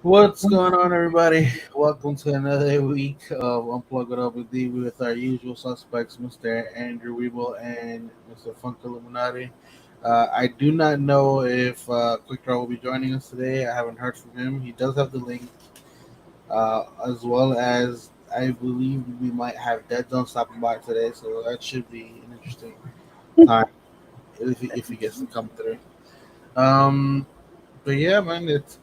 What's going on, everybody? Welcome to another week of Unplug It Up with D with our usual suspects, Mr. Andrew Weeble and Mr. Funk Illuminati. I do not know if Quick Draw will be joining us today. I haven't heard from him. He does have the link, as well as I believe we might have Deadzone stopping by today, so that should be an interesting time if he gets to come through. Um, but yeah, man, it's.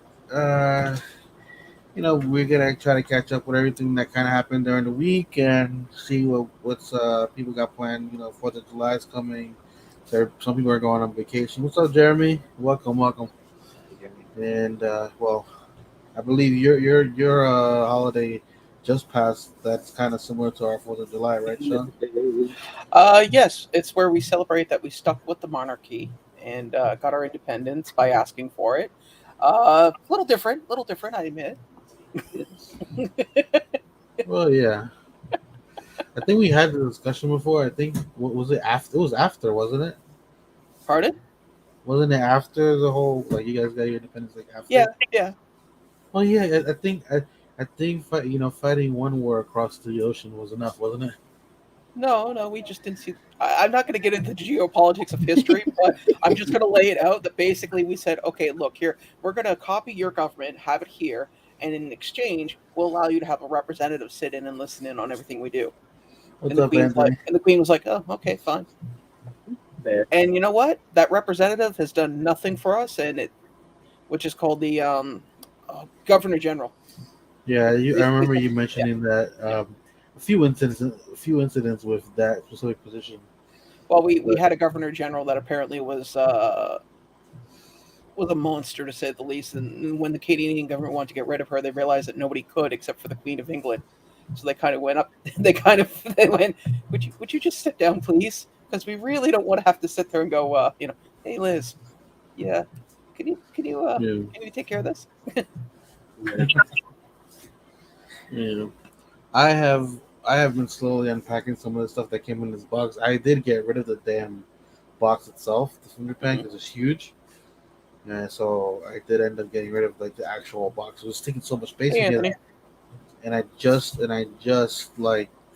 We're gonna try to catch up with everything that kind of happened during the week and see what's people got planned. 4th of July is coming. Some people are going on vacation. What's up, Jeremy? Welcome. And I believe your holiday just passed. That's kind of similar to our 4th of July, right, Sean? Yes, it's where we celebrate that we stuck with the monarchy and got our independence by asking for it. Little different, I admit. Well, yeah. I think we had the discussion before. I think what was it after? It was after, wasn't it? Pardon? Wasn't it after the whole you guys got your independence after? Yeah. Oh yeah, I think fighting one war across the ocean was enough, wasn't it? No, we just didn't see. I'm not going to get into the geopolitics of history, but I'm just going to lay it out that basically we said, okay, look here, we're going to copy your government, have it here, and in exchange, we'll allow you to have a representative sit in and listen in on everything we do. What's up, Anthony? And the Queen was like, oh, okay, fine. There. And you know what? That representative has done nothing for us, which is called the Governor General. Yeah, I remember you mentioning that a few incidents with that specific position. Well, we had a Governor General that apparently was a monster, to say the least. And when the Canadian government wanted to get rid of her, they realized that nobody could except for the Queen of England. So they kind of went up. They went, would you just sit down, please? Because we really don't want to have to sit there and go, hey Liz, yeah, can you take care of this? Yeah, I have been slowly unpacking some of the stuff that came in this box. I did get rid of the damn box itself. The finger pack is just huge. Yeah, so I did end up getting rid of the actual box. It was taking so much space again. And I just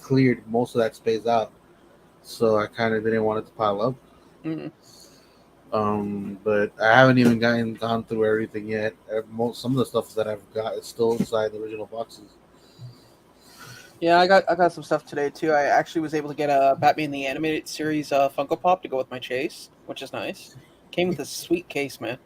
cleared most of that space out. So I kind of didn't want it to pile up. Mm-hmm. But I haven't even gone through everything yet. Some of the stuff that I've got is still inside the original boxes. Yeah, I got some stuff today too. I actually was able to get a Batman the Animated Series Funko Pop to go with my chase, which is nice. Came with a sweet case, man.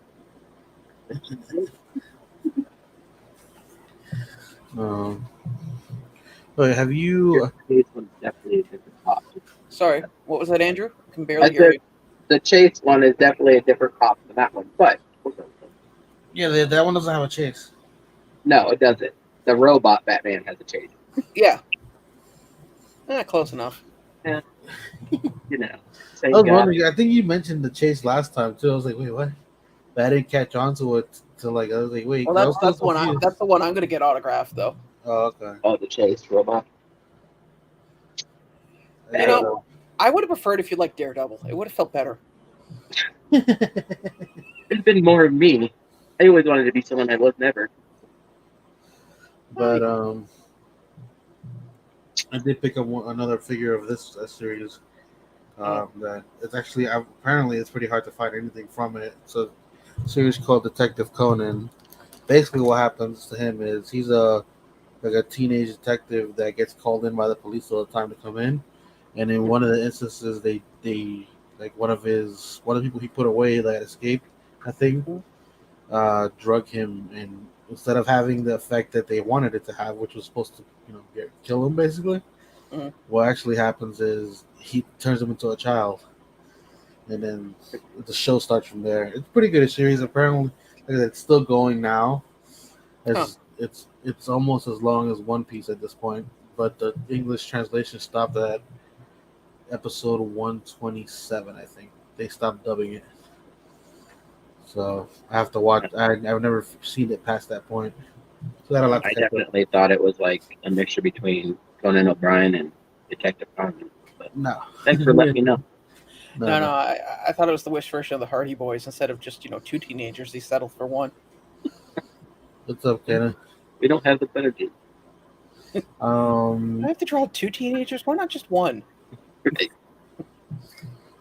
But have you? Chase one's definitely a different cop. Sorry, what was that, Andrew? I can barely hear you. The Chase one is definitely a different cop than that one, but Yeah, that one doesn't have a chase. No, it doesn't. The robot Batman has a chase. Yeah. Close enough. Yeah. Same I was guy. wondering. I think you mentioned the chase last time too. I was like, wait, what? But I didn't catch on to it till I was like, wait. Well, that's the one. That's the one I'm gonna get autographed though. Oh, okay. Oh, the Chase robot. I would have preferred if you liked Daredevil. It would have felt better. It's been more of me. I always wanted to be someone I was never. But I did pick up another figure of this series. That it's actually apparently it's pretty hard to find anything from it. It's a series called Detective Conan, basically what happens to him is he's a like a teenage detective that gets called in by the police all the time to come in, and in one of the instances they like one of the people he put away that escaped, I think, drug him, and instead of having the effect that they wanted it to have, which was supposed to kill him basically, Mm-hmm. what actually happens is he turns him into a child, and then the show starts from there. It's pretty good series. Apparently, like, it's still going now. Huh. It's almost as long as One Piece at this point, but the English translation stopped at episode 127. I think they stopped dubbing it, so I have to watch. I've never seen it past that point, so that I'll have to I catch up. definitely thought it was like a mixture between Conan O'Brien and Detective Conan. But No, thanks for letting me know. no, No, no, no, I thought it was the Wish version of the Hardy Boys. Instead of just two teenagers, they settled for one. what's up, Kenna? We don't have the synergy. I Um, have to draw two teenagers. Why not just one?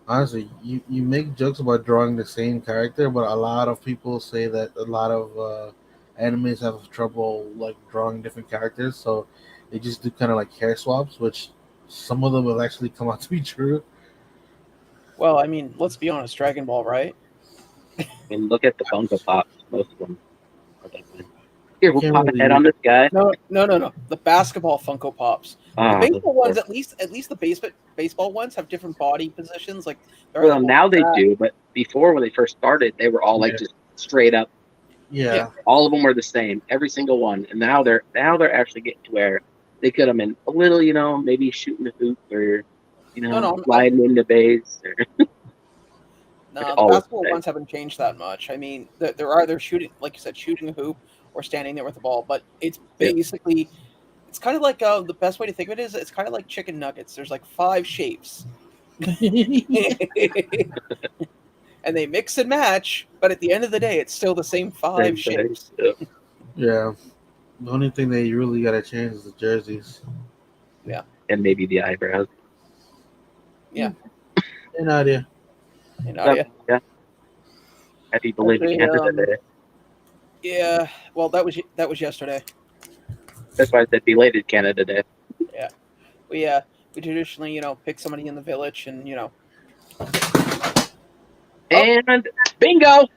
Honestly, you make jokes about drawing the same character, but a lot of people say that a lot of animes have trouble like drawing different characters, so they just do kind of like hair swaps, which some of them have actually come out to be true. Well, I mean, let's be honest, Dragon Ball, right? I mean, look at the Funko Pops. Most of them are that way. Here, we'll Can't pop a head on really. this guy. No, no, no, no. The basketball Funko Pops. The Ah, those baseball are ones, horrible. at least the baseball ones have different body positions. Like they're either Well, holding now they back. do, but before when they first started, they were all like Yeah, just straight up. Yeah. yeah, All of them were the same, every single one. And now they're actually getting to where they could them in a little, maybe shooting the hoop or No, no, sliding into base or no. The all of basketball that. ones haven't changed that much. I mean, they're either shooting, like you said, shooting a hoop or standing there with the ball. But it's Yeah. basically, it's kind of like the best way to think of it is it's kind of like chicken nuggets. There's like five shapes, and they mix and match. But at the end of the day, it's still the same five Same thing. shapes. Yeah. yeah. The only thing they really gotta change is the jerseys. Yeah, And maybe the eyebrows. yeah. Any idea? You know, So, yeah. yeah. Happy belated Actually, Canada Day. yeah. Well, that was yesterday. That's why I said belated Canada Day. Yeah, we traditionally pick somebody in the village and oh, And bingo!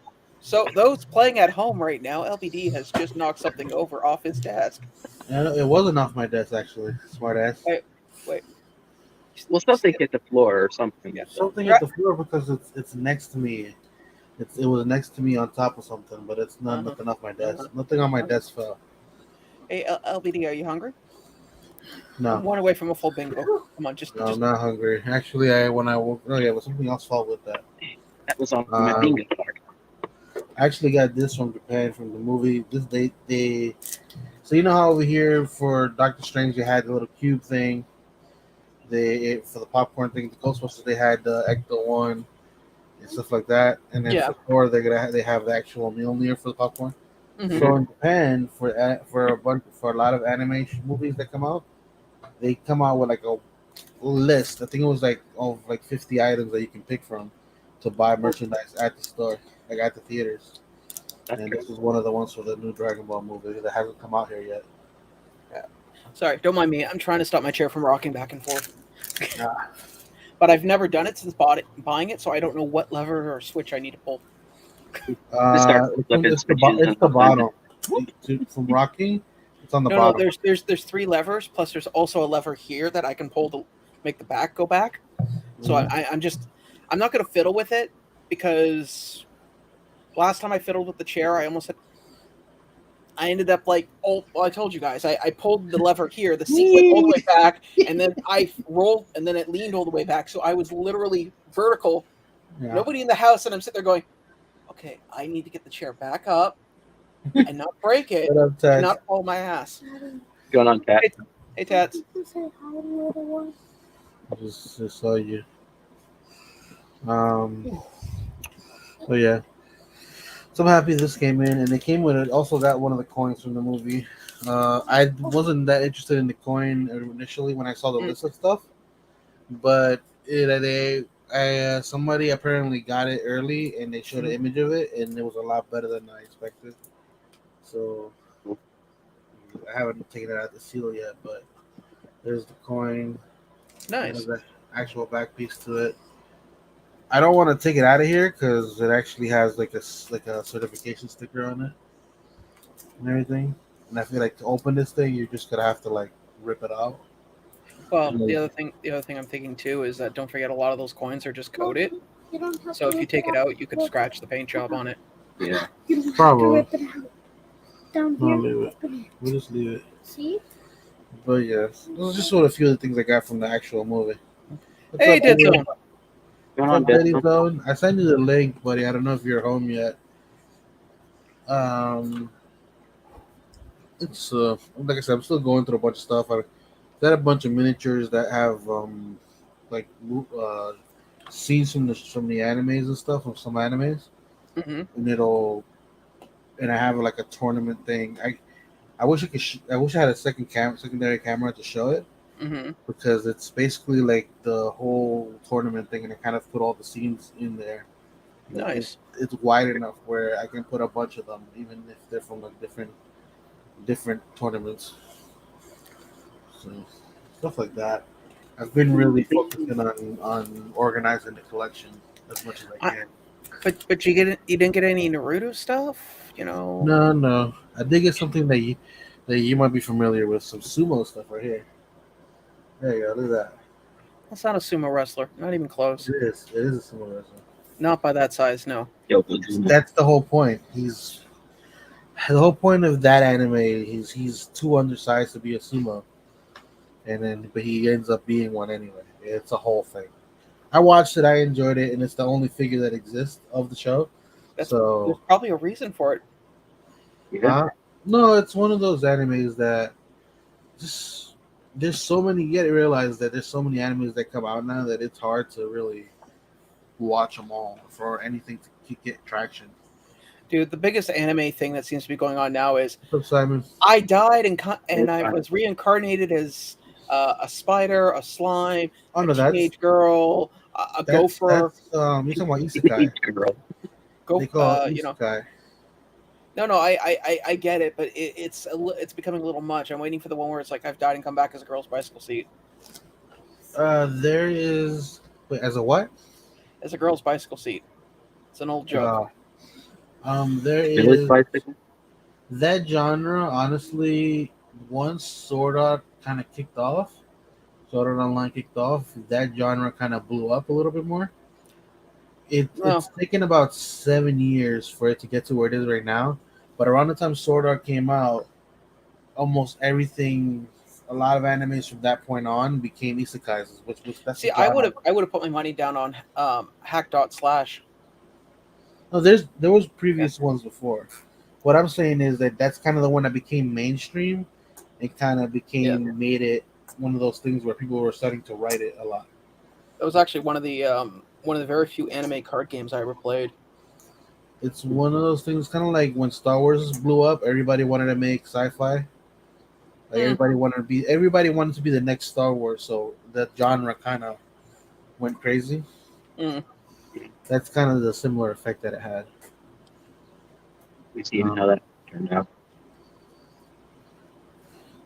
so those playing at home right now, LBD has just knocked something over off his desk. It wasn't off my desk actually. Smart ass. Wait, wait. Well, something hit the floor or something. Yeah. Something You're hit the floor because it's next to me. It was next to me on top of something, but it's not uh-huh, nothing off my uh-huh, desk. Nothing on my uh-huh. desk fell. Hey, LBD, are you hungry? I'm No, one away from a full bingo. Come on, no, I'm not hungry. Actually, I when I woke, oh yeah, but something else fell with that. That was on my Um, bingo card. I actually got this from Japan from the movie. This they so you know how over here for Doctor Strange they had the little cube thing. They for the popcorn thing, the Ghostbusters they had the Ecto one and stuff like that. And then yeah. for Thor they have the actual Mjolnir for the popcorn. Hmm. So in Japan for a lot of animation movies that come out, they come out with like a list. I think it was like of like 50 items that you can pick from to buy merchandise at the store, like at the theaters. That's And good. this is one of the ones for the new Dragon Ball movie that hasn't come out here yet. Yeah. Sorry, don't mind me. I'm trying to stop my chair from rocking back and forth. Ah, But I've never done it since buying it, so I don't know what lever or switch I need to pull. Just start flipping switches it's and the hopping. bottom. From rocking, it's on the No. bottom. There's three levers. Plus, there's also a lever here that I can pull to make the back go back. So Mhm. I'm not gonna fiddle with it because last time I fiddled with the chair, I ended up like, well, I told you guys, I pulled the lever here, the seat went all the way back, and then I rolled, and then it leaned all the way back. So I was literally vertical, Yeah. nobody in the house, and I'm sitting there going, okay, I need to get the chair back up and not break it What up, and Ted? not fall my ass. Going on, Pat. Hey, Tats. Just saw you. So yeah. So I'm happy this came in, and they came with it. Also got one of the coins from the movie. I wasn't that interested in the coin initially when I saw the Mm. list of stuff, but somebody apparently got it early, and they showed an image of it, and it was a lot better than I expected. So I haven't taken it out the seal yet, but there's the coin. There's Nice. the actual back piece to it. I don't want to take it out of here because it actually has like like a certification sticker on it and everything. And I feel like to open this thing, you're just gonna have to like rip it out. Well, Like, the other thing I'm thinking too is that don't forget a lot of those coins are just coated. Mommy, you don't have So to if you rip it take it out. out, you could Look, scratch the paint job on it. Yeah. you don't have Probably. to rip it out. Down No, here, leave it. open it. We'll just leave it. See? But yes, those are just sort of a few of the things I got from the actual movie. What's Hey, up, David? Deadzone. Going What's on, up, Daddy Deadzone? Zone? I sent you the link, buddy. I don't know if you're home yet. Um, it's like I said, I'm still going through a bunch of stuff. I got a bunch of miniatures that have like scenes from the animes and stuff from some animes, Hmm. and I have like a tournament thing. I wish I wish I had a secondary camera to show it Hmm. because it's basically like the whole tournament thing, and I kind of put all the scenes in there. Like Nice. it's wide enough where I can put a bunch of them, even if they're from like different tournaments. So stuff like that. I've been really focusing on organizing the collection as much as I I, can. but you didn't get any Naruto stuff, you know? No, no, I did get something that you might be familiar with. Some sumo stuff right here. There you go. Look at that. That's not a sumo wrestler. Not even close. It is. It is a sumo wrestler. Not by that size. No. Yo, Platoon. That's the whole point. He's the whole point of that anime. He's too undersized to be a sumo, and then but he ends up being one anyway. It's a whole thing. I watched it. I enjoyed it, and it's the only figure that exists of the show. There's So, probably a reason for it. Yeah. no, it's one of those animes that just there's so many. You gotta realize that there's so many animes that come out now that it's hard to really watch them all for anything to get traction. Dude, the biggest anime thing that seems to be going on now is What's up, Simon? I died and It's I fine. was reincarnated as a spider, a slime, Oh a no, teenage girl, a gopher. that's you talking about isekai? Girl. They call it You know, isekai. no, I get it, but it's becoming a little much. I'm waiting for the one where it's like I've died and come back as a girl's bicycle seat, There is wait, as a what? as a girl's bicycle seat. It's an old joke. There Village is bicycle. that genre. Honestly, once Sword Art kind of kicked off, Sword Art Online kicked off, that genre kind of blew up a little bit more. It's Well, taken about 7 years for it to get to where it is right now. But around the time Sword Art came out, almost everything, a lot of animes from that point on became isekais, which that's the see, genre. I would have put my money down on hack dot slash. No, there was previous ones before. What I'm saying is that that's kind of the one that became mainstream and kind of Yeah, made it one of those things where people were starting to write it a lot. that was actually one of the very few anime card games I ever played. It's one of those things, kind of like when Star Wars blew up. Everybody wanted to make sci-fi. Like Hmm. everybody wanted to be the next Star Wars. So that genre kind of went crazy. Mm. That's kind of the similar effect that it had. We seen Um, how that turned out.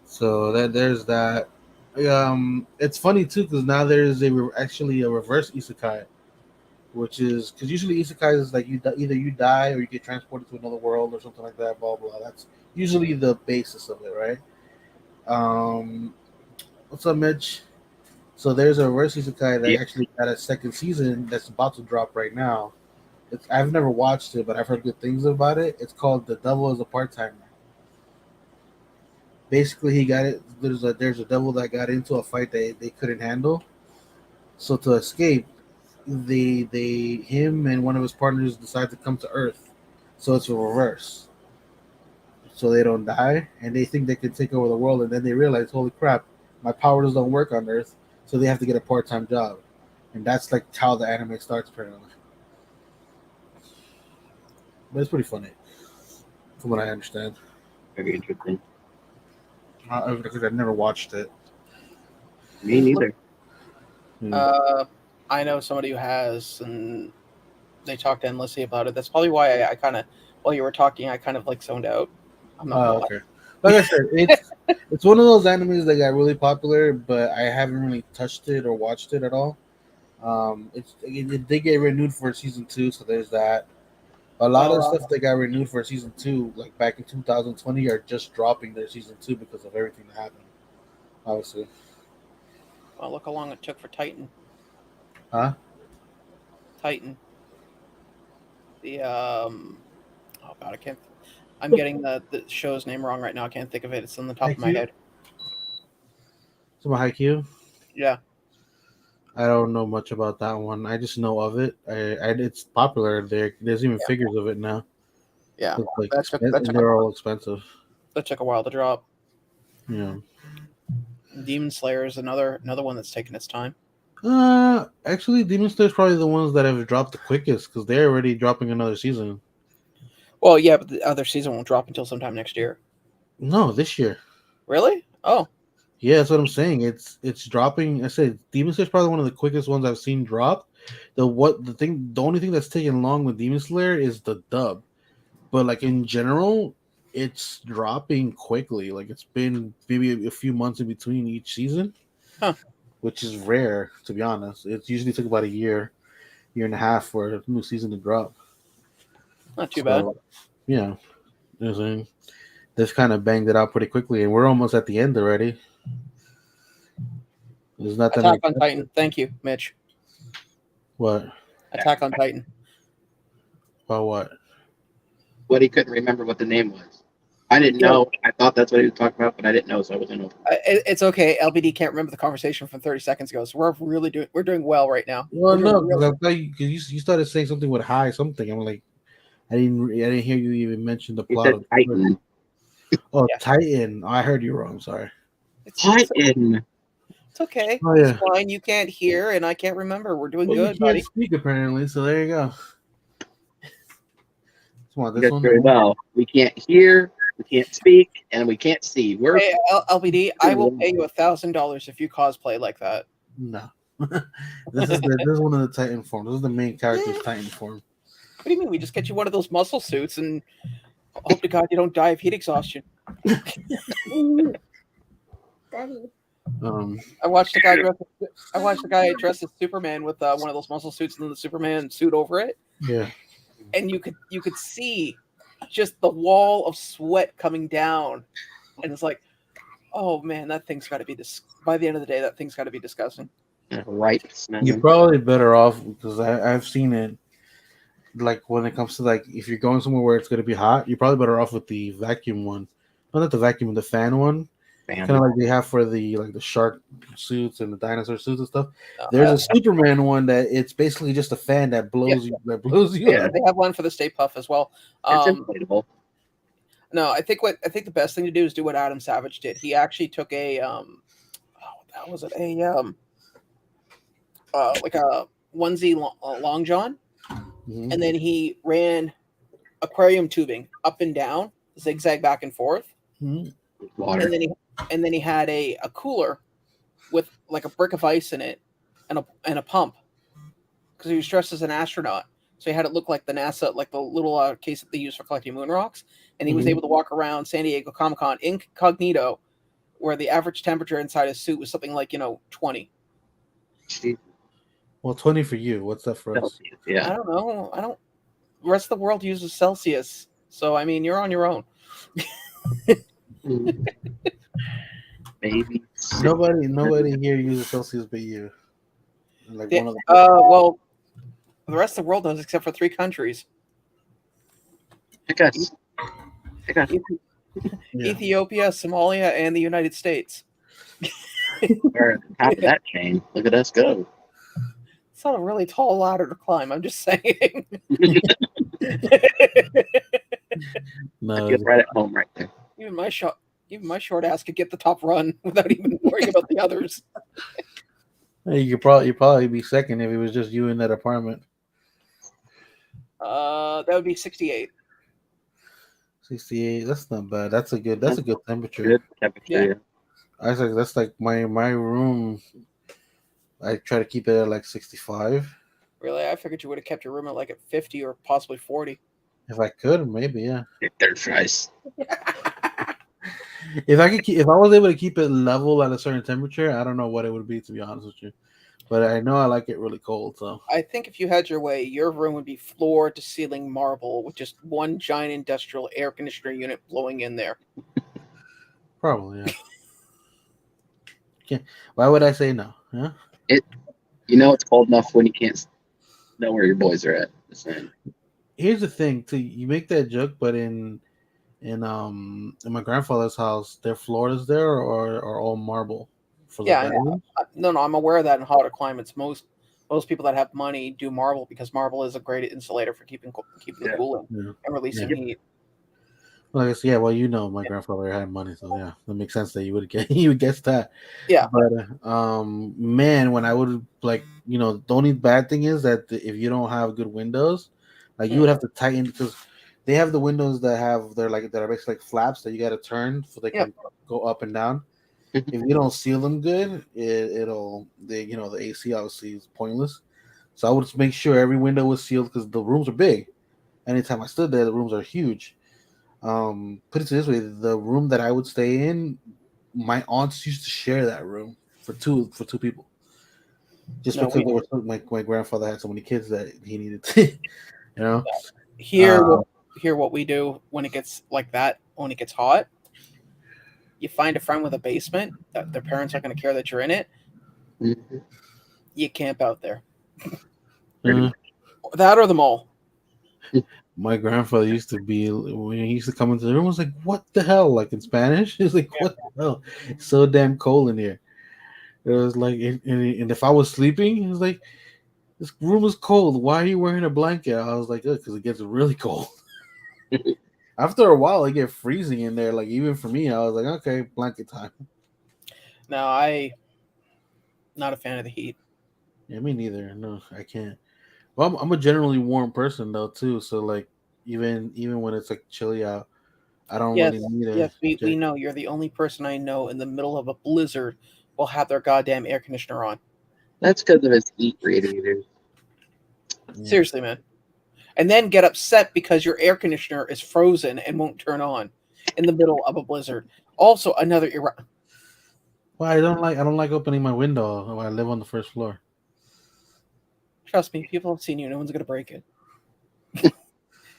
so that there's that. It's funny too because now there's actually a reverse isekai, which is because usually isekai is like either you die or you get transported to another world or something like that. Blah blah. That's usually the basis of it, right? Um, what's up, Mitch? So there's a reverse isekai that Yeah. actually got a second season that's about to drop right now. I've never watched it, but I've heard good things about it. It's called The Devil is a Part Timer. Basically, he got it. There's a devil that got into a fight they couldn't handle. So to escape, they him and one of his partners decide to come to Earth. So it's a reverse. So they don't die, and they think they can take over the world, and then they realize, holy crap, my powers don't work on Earth, so they have to get a part-time job, and that's like how the anime starts apparently. But it's pretty funny, from what I understand. Very interesting. Because I've never watched it. Me neither. Hmm. I know somebody who has, and they talked endlessly about it. That's probably why I kind of, while you were talking, I kind of like zoned out. I'm not gonna Oh, lie. okay. Like I said, it's one of those animes that got really popular, but I haven't really touched it or watched it at all. It did get renewed for season two, so there's that. A lot of Oh, stuff that got renewed for season two, like back in 2020, are just dropping their season two because of everything that happened. Obviously, well, look how long it took for Titan. huh? Titan. The oh god, I can't. I'm getting the show's name wrong right now. I can't think of it. It's on the top of my Haikyuu? head. Some Haikyuu. Yeah, I don't know much about that one. I just know of it. It's popular. There's even yeah, figures of it now. yeah. It's like That and took a they're all expensive. that took a while to drop. Yeah. Demon Slayer is another one that's taken its time. Actually, Demon Slayer is probably the ones that have dropped the quickest because they're already dropping another season. Well, yeah, but the other season won't drop until sometime next year. No, this year. Really? Oh, Yeah, that's what I'm saying. It's dropping. I said Demon Slayer is probably one of the quickest ones I've seen drop. The only thing that's taking long with Demon Slayer is the dub. But like in general, it's dropping quickly. Like it's been maybe a few months in between each season, huh? which is rare to be honest. It usually took about a year and a half for a new season to drop. Not too bad. So yeah, you know what I'm saying? They've kind of banged it out pretty quickly, and we're almost at the end already. There's not that Attack many. on Titan. Thank you, Mitch. What Attack on Titan. about what? But he couldn't remember what the name was. I didn't Yeah, know. I thought that's what he was talking about, but I didn't know, so I wasn't over. it's okay. LBD can't remember the conversation from 30 seconds ago, so we're doing well right now. Well, We're doing no, real. because I thought you started saying something with high something. I'm like, I didn't hear you even mention the He plot said of the story. Titan. Oh, Yeah, Titan. Oh, I heard you wrong. Sorry. it's Titan. it's okay. Oh It's yeah. fine. You can't hear, and I can't remember. We're doing Well, you good, can't buddy. speak apparently, so there you go. Come on, He this does one. very well. We can't hear, we can't speak, and we can't see. We're Hey, LBD, I will pay you $1,000 if you cosplay like that. No. What This is one of the Titan forms. This is the main character's Titan form. do you mean? We just get you one of those muscle suits and hope to God you don't die of heat exhaustion. Daddy. Um, I watched a guy dress. I watched a guy dressed as Superman with one of those muscle suits and then the Superman suit over it, yeah. and you could see just the wall of sweat coming down, and it's like, oh man, that thing's got to be this. By the end of the day, that thing's got to be disgusting. right You're smelling. probably better off because I've seen it. Like when it comes to like if you're going somewhere where it's gonna be hot, you're probably better off with the vacuum one. Well, not the vacuum, the fan one. Kind of Fan. like they have for the shark suits and the dinosaur suits and stuff. There's Uh, a Superman one that it's basically just a fan that yeah, blows you Yeah. up. they have one for the Stay Puff as well. It's inflatable. No, I think the best thing to do is do what Adam Savage did. He actually took a what the hell was it? Like a onesie long john, Mhm. and then he ran aquarium tubing up and down, zigzag back and forth, Mhm. Water. and then he had a cooler with like a brick of ice in it and a pump because he was dressed as an astronaut. So he had it look like the NASA, like the little case that they use for collecting moon rocks, and he was Mhm. able to walk around San Diego Comic Con incognito, where the average temperature inside his suit was something like 20. Well, 20 for you. What's that for us? I Yeah. don't know. I don't. The rest of the world uses Celsius, so I mean, you're on your own. Maybe. Nobody here uses Celsius but you. Like Yeah, one of the. well, the rest of the world does, except for 3 countries: I got. I got. Yeah. Ethiopia, Somalia, and the United States. We're at the top of that chain. Look at us go. It's not a really tall ladder to climb. I'm just saying. No, I feel right at home right there. even my short ass could get the top run without even worrying about the others. you'd probably be second if it was just you in that apartment. That would be 68. 68. That's not bad. That's a good temperature. Good temperature. Yeah. Yeah. I was like that's like my room. I try to keep it at like 65. Really, I figured you would have kept your room at like at 50 or possibly 40. If I could, maybe yeah. Third fries. If I was able to keep it level at a certain temperature, I don't know what it would be to be honest with you. But I know I like it really cold, so I think if you had your way, your room would be floor to ceiling marble with just one giant industrial air conditioner unit blowing in there. probably yeah. Why would I say no? Huh? It. You know it's cold enough when you can't know where your boys are at. Just saying. Here's the thing: too, you make that joke, but in my grandfather's house, their floors there are all marble for the Yeah, I know. bedrooms. No, I'm aware of that in hotter climates. Most people that have money do marble because marble is a great insulator for keeping the Yeah. cooling Yeah, and releasing yeah. heat. Well, I guess yeah. Well, my grandfather had money, so yeah, that makes sense that you would get you would guess that. Yeah, But man, when I would like, the only bad thing is that if you don't have good windows, like you would mm, have to tighten because they have the windows that are basically like flaps that you got to turn so they yeah. can go up and down. If you don't seal them good, the AC obviously is pointless. So I would just make sure every window was sealed because the rooms are big. Anytime I stood there, the rooms are huge. Put it this way: the room that I would stay in, my aunts used to share that room for two people, just No, because we there were my grandfather had so many kids that he needed to, you know. here Uh, what here what we do when it gets like that when it gets hot. You find a friend with a basement that their parents aren't going to care that you're in it. Mhm. You camp out there. Pretty uh, much. That or the mall. my grandfather used to be when he used to come into the room, I was like, "What the hell?" Like in Spanish, he's like, "What the hell?" It's so damn cold in here. It was like, and if I was sleeping, he was like, "This room is cold. Why are you wearing a blanket?" I was like, "Because it gets really cold." After a while, it get freezing in there. Like even for me, I was like, "Okay, blanket time." No, I not a fan of the heat. Yeah, me neither. No, I can't. Well, I'm a generally warm person though too. So like, even when it's like chilly out, I don't Yes, really need a yes, we jacket. know you're the only person I know in the middle of a blizzard will have their goddamn air conditioner on. That's because of his heat radiators. Yeah. Seriously, man. And then get upset because your air conditioner is frozen and won't turn on in the middle of a blizzard. Also, another Well, I don't like opening my window when I live on the first floor. trust me, people have seen you. No one's gonna break it.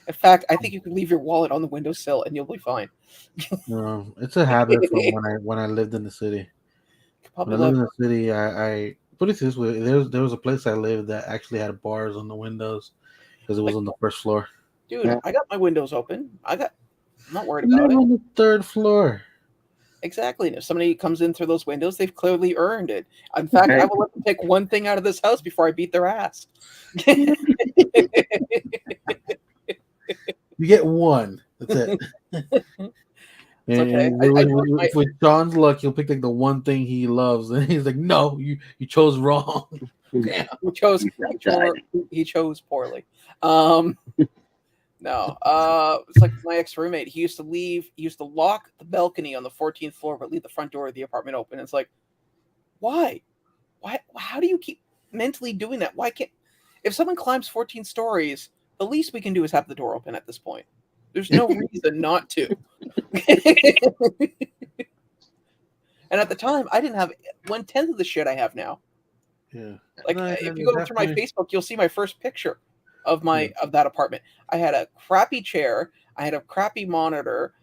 In fact, I think you can leave your wallet on the windowsill and you'll be fine. No, it's a habit from when I lived in the city. You can When probably I lived live, in the city, I put it this way: there was a place I lived that actually had bars on the windows because it was like, on the first floor. dude. Yeah. I got my windows open. I'm not worried I about live it. on the third floor. Exactly. And if somebody comes in through those windows, they've clearly earned it. In fact, I Right. will let them take one thing out of this house before I beat their ass. You get one. That's it. It's okay. And I chose my with John's luck, he'll pick like the one thing he loves, and he's like, "No, you chose wrong." Damn. he chose He's outside. he chose poorly. Um, no, it's like my ex roommate. He used to lock the balcony on the 14th floor, but leave the front door of the apartment open. It's like, why? Why? How do you keep mentally doing that? Why can't if someone climbs 14 stories, the least we can do is have the door open at this point. There's no reason not to. And at the time, I didn't have 1/10 of the shit I have now. Yeah. Like No, if you go through my definitely. Facebook, you'll see my first picture of Yeah. my of that apartment. I had a crappy chair, I had a crappy monitor,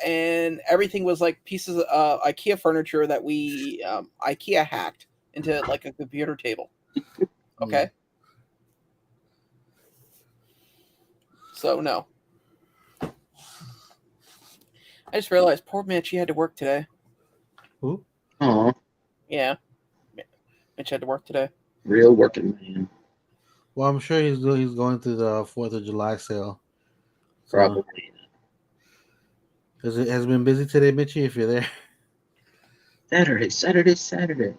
and everything was like pieces of IKEA furniture that we IKEA hacked into like a computer table. Yeah. Okay, so no, I just realized poor Mitch, he had to work today. Who? Oh, Yeah, Mitch had to work today. real working man. Well, I'm sure he's going to the Fourth of July sale. So Probably. has it been busy today, Mitchy? If you're there. Saturday.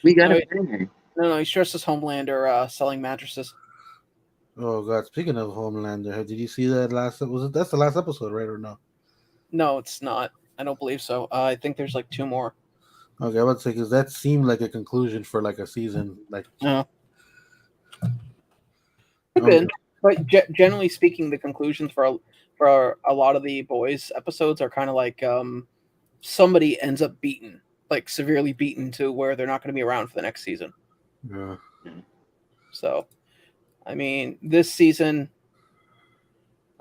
We got No, a banger. no, he's dressed as Homelander, selling mattresses. Oh God! Speaking of Homelander, did you see that last? Was it that's the last episode, right or no? No, it's not. I don't believe so. I think there's like two more. Okay, I would say because that seemed like a conclusion for like a season. Like No, could okay, been. But generally speaking, the conclusions for a lot of the boys episodes are kind of like somebody ends up beaten, like severely beaten to where they're not going to be around for the next season. Yeah. So, I mean, this season.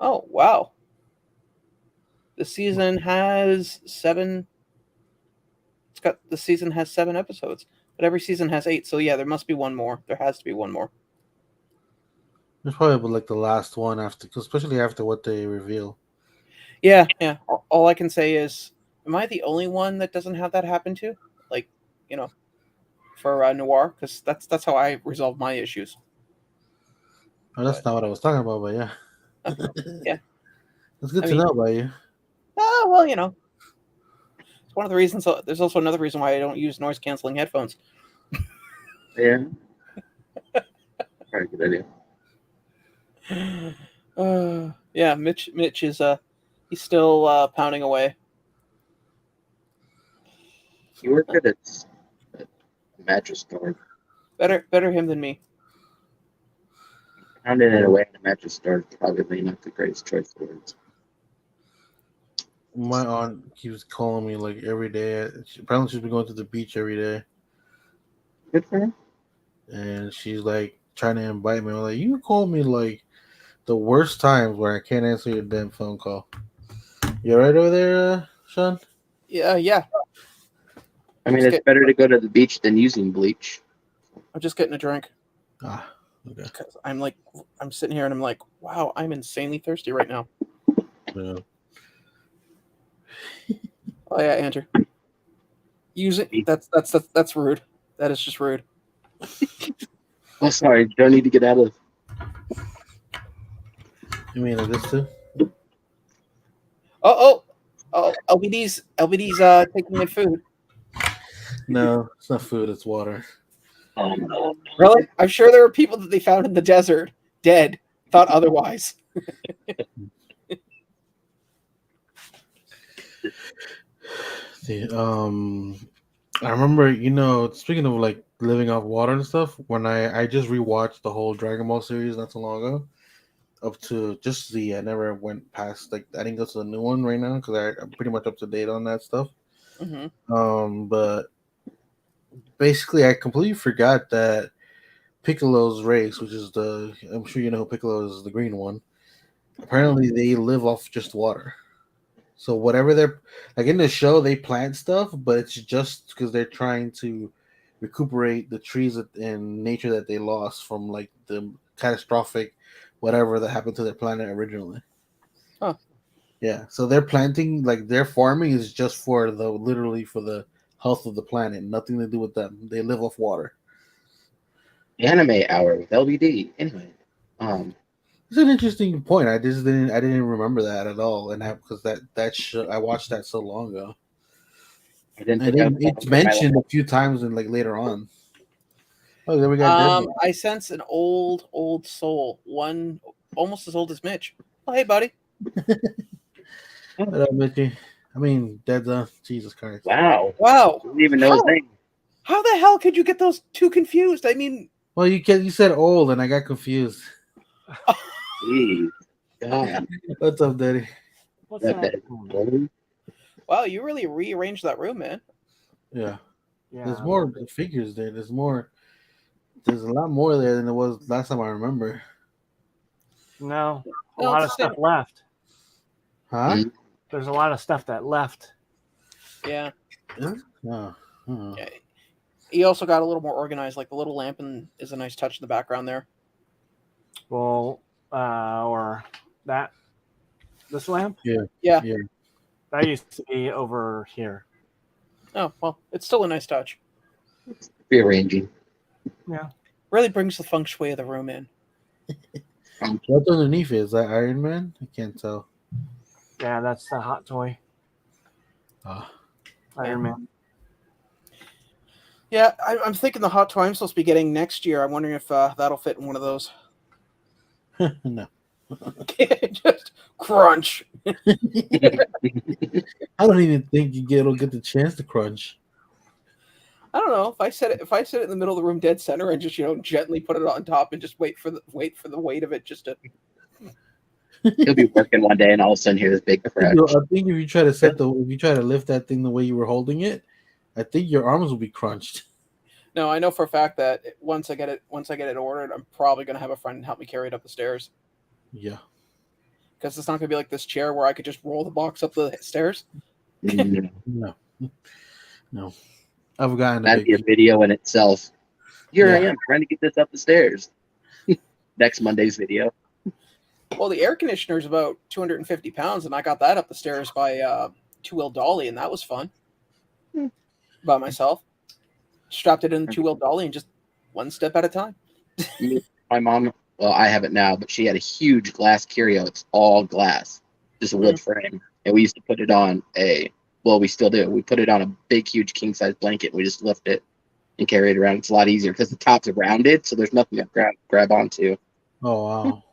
Oh wow, the season has seven. The season has 7 episodes, but every season has 8. So yeah, there must be one more. There has to be one more. It's probably like the last one after, 'cause especially after what they reveal. Yeah, yeah. All I can say is, am I the only one that doesn't have that happen to? Like, you know, for Noir, because that's how I resolve my issues. Oh, that's But not what I was talking about, but yeah. yeah, It's good I to mean, know about you. well, it's one of the reasons. There's also another reason why I don't use noise canceling headphones. Yeah. Very good idea. Yeah, Mitch is he's still pounding away. You work at a mattress store. Better him than me. Pounding it away at a mattress store is probably not the greatest choice of words. My aunt keeps calling me like every day. Apparently, she's been going to the beach every day, Good for him. and she's like trying to invite me. I'm like, you call me like the worst times where I can't answer your damn phone call. You right over there, Sean? Yeah. I mean, it's better to go to the beach than using bleach. I'm just getting a drink Ah, okay. because I'm sitting here and I'm like, wow, I'm insanely thirsty right now. Yeah. Oh yeah, Andrew. Use it. That's rude. That is just rude. Oh, sorry. Don't need to get out of. You mean like this too? Oh. LBD's taking my food. No, it's not food. It's water. No. Really? I'm sure there are people that they found in the desert, dead, thought otherwise. I remember, speaking of like living off water and stuff, when I just rewatched the whole Dragon Ball series not so long ago, up to just I never went past like I didn't go to the new one right now because I'm pretty much up to date on that stuff. But basically, I completely forgot that Piccolo's race, which is I'm sure you know who Piccolo is, the green one. Apparently, they live off just water. So whatever they're like in the show, they plant stuff, but it's just because they're trying to recuperate the trees and nature that they lost from like the catastrophic whatever that happened to their planet originally. Huh. Yeah, so they're planting like their farming is just for literally for the health of the planet, nothing to do with them. They live off water. Anime hour with LBD. Anyway, It's an interesting point. I didn't remember that at all, and because I watched that so long ago. I didn't And think I then was it's in my life. mentioned a few times and like later on. Oh, there we got Deadzone. I sense an old soul, one almost as old as Mitch. Oh, hey, buddy. What up, Mitchy? I mean, Deadzone. Jesus Christ. Wow. Wow. I didn't even know his name. How the hell could you get those two confused? I mean, Well, you said old, and I got confused. Jeez. God. What's up, Daddy? What's That that? bad. wow, you really rearranged that room, man. Yeah. Yeah. There's more figures there. There's more. There's a lot more there than there was last time I remember. No, a No, lot it's of the stuff left. Huh? Mhm. There's a lot of stuff that left. Yeah. No. Yeah. He also got a little more organized. Like the little lamp is a nice touch in the background there. Well, or this lamp Yeah. that used to be over here. Oh well, it's still a nice touch. Rearranging. Yeah. Really brings the feng shui of the room in. What's underneath it? Is that Iron Man? I can't tell. Yeah, that's the hot toy. Ah. Iron Man. Yeah, I'm thinking the hot toy I'm supposed to be getting next year. I'm wondering if that'll fit in one of those. No. Just crunch. I don't even think it'll get the chance to crunch. I don't know if I set it in the middle of the room, dead center, and just gently put it on top and just wait for the weight of it just to. He'll be working one day and all of a sudden hear this big crash. I think if you try to lift that thing the way you were holding it, I think your arms will be crunched. No, I know for a fact that once I get it ordered, I'm probably gonna have a friend help me carry it up the stairs. Yeah. Because it's not gonna be like this chair where I could just roll the box up the stairs. No. I've gotten That'd be a video in itself. Here I am trying to get this up the stairs. Next Monday's video. Well, the air conditioner is about 250 pounds, and I got that up the stairs by two-wheel dolly, and that was fun. By myself. Strapped it in the two-wheel dolly and just one step at a time. My mom, well, I have it now, but she had a huge glass curio. It's all glass, just a wood frame. And we used to put it on we still do. We put it on a big, huge king-size blanket. And we just lift it and carry it around. It's a lot easier because the top's rounded, so there's nothing to grab onto. Oh, wow.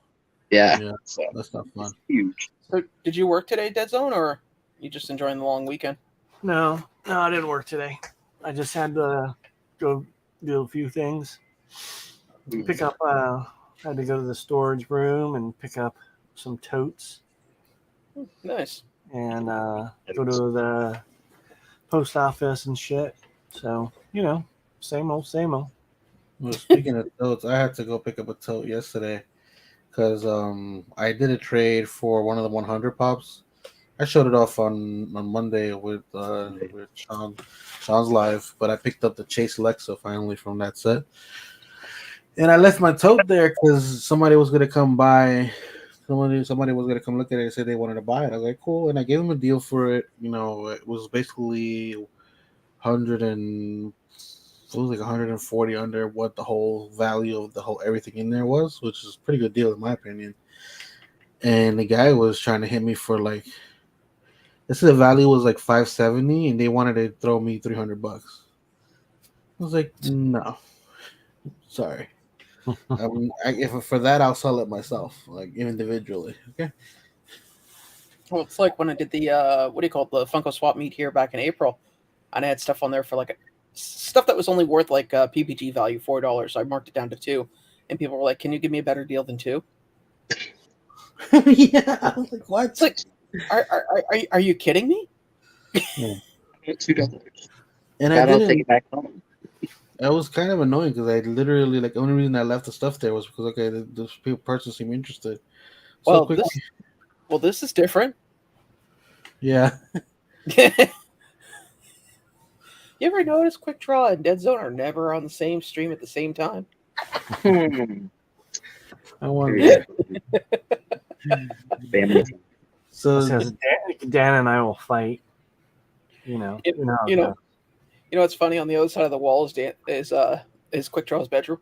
Yeah. So that's not fun. It's huge. So, did you work today, Deadzone, or you just enjoying the long weekend? No, I didn't work today. I just had to go do a few things. Pick up. Had to go to the storage room and pick up some totes. Nice. And go to the post office and shit. So same old. Well, speaking of totes, I had to go pick up a tote yesterday because I did a trade for one of the 100 pops. I showed it off on Monday with Sean's live, but I picked up the Chase Lexa finally from that set, and I left my tote there because somebody was gonna come by. Somebody was gonna come look at it and say they wanted to buy it. I was like, cool, and I gave them a deal for it. It was basically 140 under what the whole value of the whole everything in there was, which is a pretty good deal in my opinion. And the guy was trying to hit me for like, this the value was like $570, and they wanted to throw me $300. I was like, no, sorry. If for that, I'll sell it myself, like individually. Okay. Well, it's like when I did the the Funko Swap meet here back in April, and I had stuff on there for stuff that was only worth like PPG value $4. So I marked it down to $2, and people were like, "Can you give me a better deal than $2?" Yeah, I was like, what? It's like, are you kidding me? Yeah. $2. And I'll take it back home. That was kind of annoying because I literally the only reason I left the stuff there was because the person seemed interested. So this is different. Yeah. You ever notice Quick Draw and Deadzone are never on the same stream at the same time? I wonder. So Dan and I will fight. What's funny on the other side of the wall is Quick Draw's bedroom.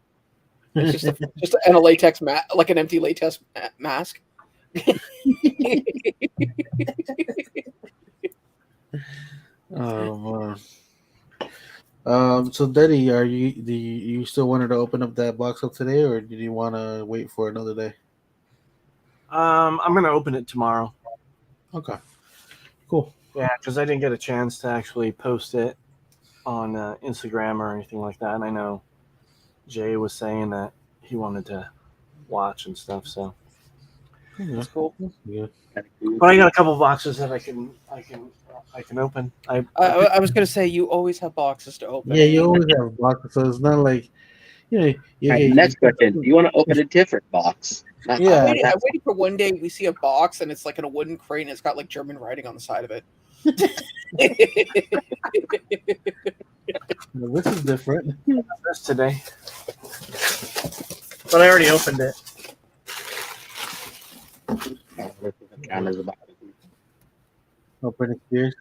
It's just a latex like an empty latex mask. Oh man. So Daddy, do you still wanted to open up that box up today, or did you want to wait for another day? I'm gonna open it tomorrow. Okay. Cool. Yeah, because I didn't get a chance to actually post it on Instagram or anything like that. And I know Jay was saying that he wanted to watch and stuff. So that's cool. Yeah. But I got a couple boxes that I can open. I was gonna say you always have boxes to open. Yeah, you always have boxes, so it's not like next question: do you want to open a different box? Yeah, I'm waiting for one day we see a box and it's like in a wooden crate and it's got like German writing on the side of it. This is different. This today, but I already opened it. Open experience.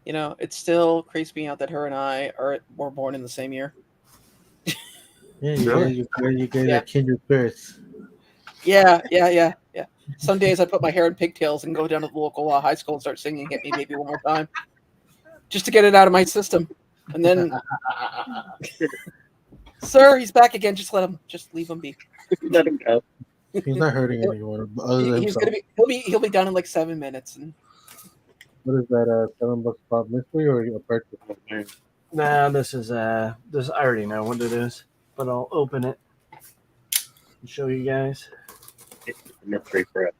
It still creeps me out that her and I were born in the same year. Yeah, you guys are kindred spirits. Yeah. Some days I put my hair in pigtails and go down to the local high school and start singing "Hit Me Baby One More Time," just to get it out of my system. And then, sir, he's back again. Just leave him be. Let him go. He's not hurting anyone. He'll be done in like 7 minutes. And What is that? $7 pop mystery or a purchase? Nah, this is this. I already know what it is, but I'll open it and show you guys. It's a mystery for us.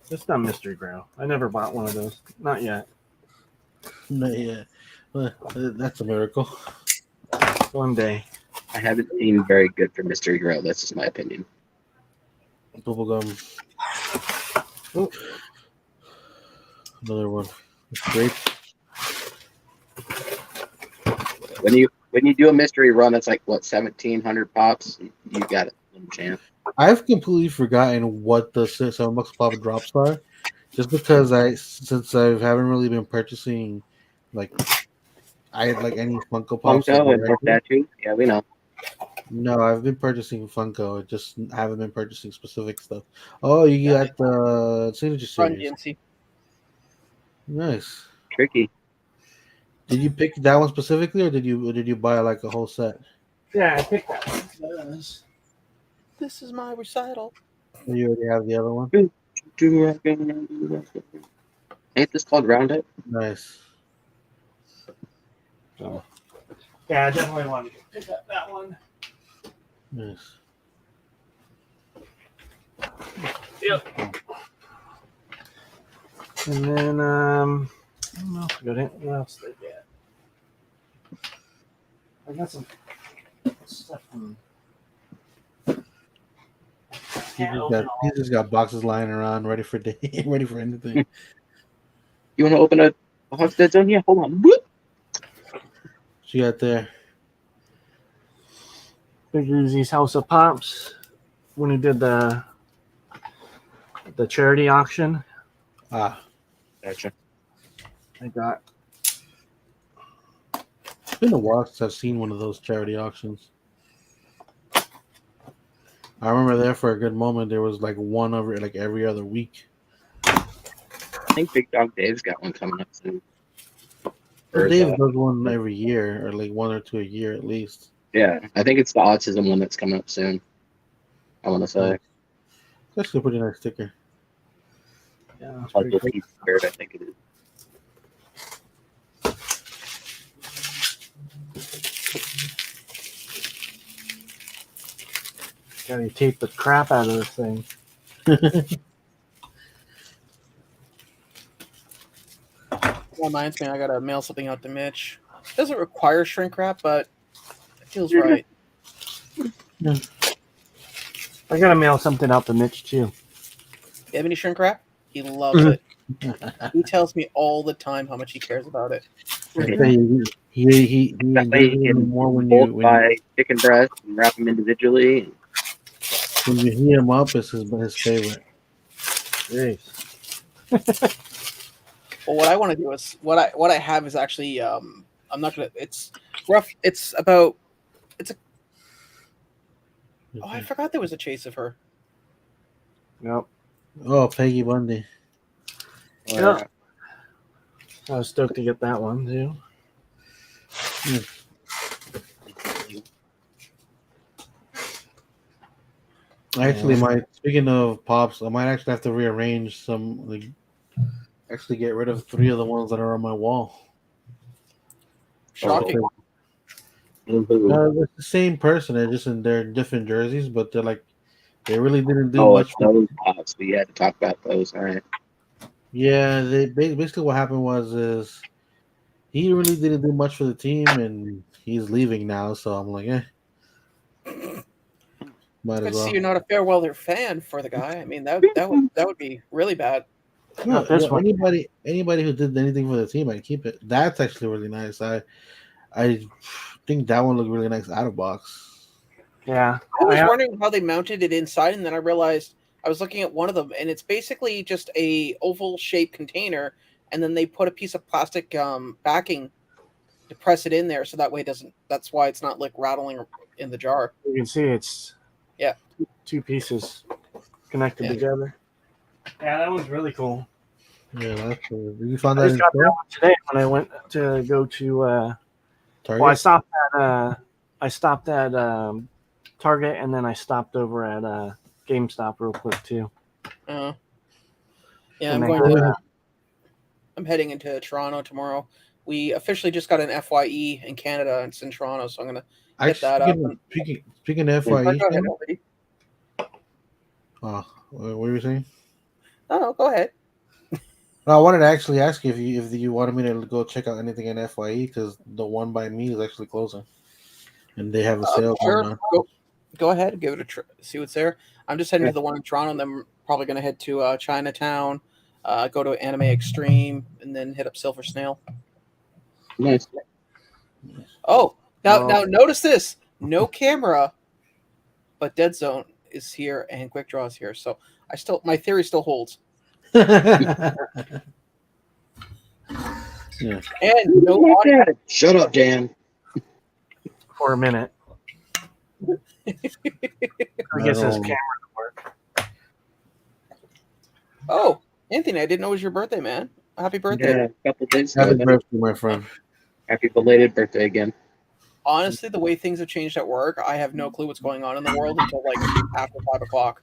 It's not Mystery Grail. I never bought one of those. Not yet. No, yeah. Well, that's a miracle. One day. I haven't seen very good for Mystery Grill. That's just my opinion. Bubblegum. Oh, another one. It's great. When you do a mystery run, it's like what 1,700 pops. You got it, chance. I've completely forgotten what the $7 pop drops are, just because since I haven't really been purchasing like any Funko Pops. Funko and more statues. Yeah, we know. No, I've been purchasing Funko. I just haven't been purchasing specific stuff. Oh, you got the Signature Run Series. GMC. Nice. Tricky. Did you pick that one specifically, or did you buy like a whole set? Yeah, I picked that one. This is my recital. Or you already have the other one. Ain't this called Roundup? Nice. So, yeah, I definitely wanted to pick up that one. Nice. Yep. And then I don't know if I got anything else they get. I got some stuff from. He just got boxes lying around, ready for ready for anything. You want to open a box Deadzone? Yeah, hold on. Whoop. She got there. Big Uzi's House of Pops when he did the charity auction. Ah, Gotcha. I got. it's been a while since I've seen one of those charity auctions. I remember there for a good moment. There was like one every other week. I think Big Dog Dave's got one coming up soon. Or Dave the- does one every year, or like one or two a year at least. yeah, I think it's the autism one that's coming up soon. I want to say. It's actually a pretty nice sticker. Yeah, that's Puzzle pretty cool. piece bird, I think it is. Gotta tape the crap out of this thing. Reminds me, I gotta mail something out to Mitch. Doesn't require shrink wrap, but it feels right. I gotta mail something out to Mitch too. You have any shrink wrap? He loves it. He tells me all the time how much he cares about it. He That way enjoys you it can more when both you buy chicken breast and wrap them individually. when you heat him up. It's his favorite. Jeez. Well, what I want to do is what I have is actually I'm not gonna. It's rough. It's about. It's a. Oh, I forgot there was a chase of her. Yep. Oh, Peggy Bundy. Yeah. I was stoked to get that one too. Actually, speaking of pops, I might actually have to rearrange some. Actually, get rid of 3 of the ones that are on my wall. Shocking. It's the same person. They're different jerseys, but they really didn't do Oh, much. it's those pops. We had to talk about those. All right. Yeah, basically what happened is he really didn't do much for the team, and he's leaving now. So I'm like, might I as well. see you're not a Fairweather fan for the guy. I mean, that would be really bad. No, Not this one. anybody who did anything for the team, I'd keep it. That's actually really nice. I think that one looked really nice out of box. Yeah. I was wondering how they mounted it inside, and then I realized I was looking at one of them, and it's basically just a oval shaped container, and then they put a piece of plastic backing to press it in there, so that way it doesn't. That's why it's not like rattling in the jar. You can see it's two pieces connected together. Yeah, that was really cool. Yeah, that's cool. Did you find I that just in got that store? one today when I went to go to. Target? Well, I stopped at Target, and then I stopped over at GameStop real quick too. Yeah, And I'm then going go to. to- I'm heading into Toronto tomorrow. We officially just got an FYE in Canada. It's in Toronto, so I'm gonna hit Actually, that up. speaking of Sorry, FYE, go ahead, LBD. what were you saying? No, go ahead. No, I wanted to actually ask you if you wanted me to go check out anything in FYE because the one by me is actually closing, and they have a sale going Sure, on. go ahead, give it a see what's there. I'm just heading to the one in Toronto, and then we're probably gonna head to Chinatown, go to Anime Extreme, and then hit up Silver Snail. Nice. Oh, now Oh. now notice this: no camera, but Deadzone is here and Quick Draw is here. So my theory still holds. Yeah. And no audio. Shut up, Dan. for a minute. I guess his camera doesn't work. Oh, Anthony, I didn't know it was your birthday, man. Happy birthday. Yeah, a couple days Happy ago. birthday, my friend. Happy belated birthday again. Honestly, the way things have changed at work, I have no clue what's going on in the world until like after 5 o'clock.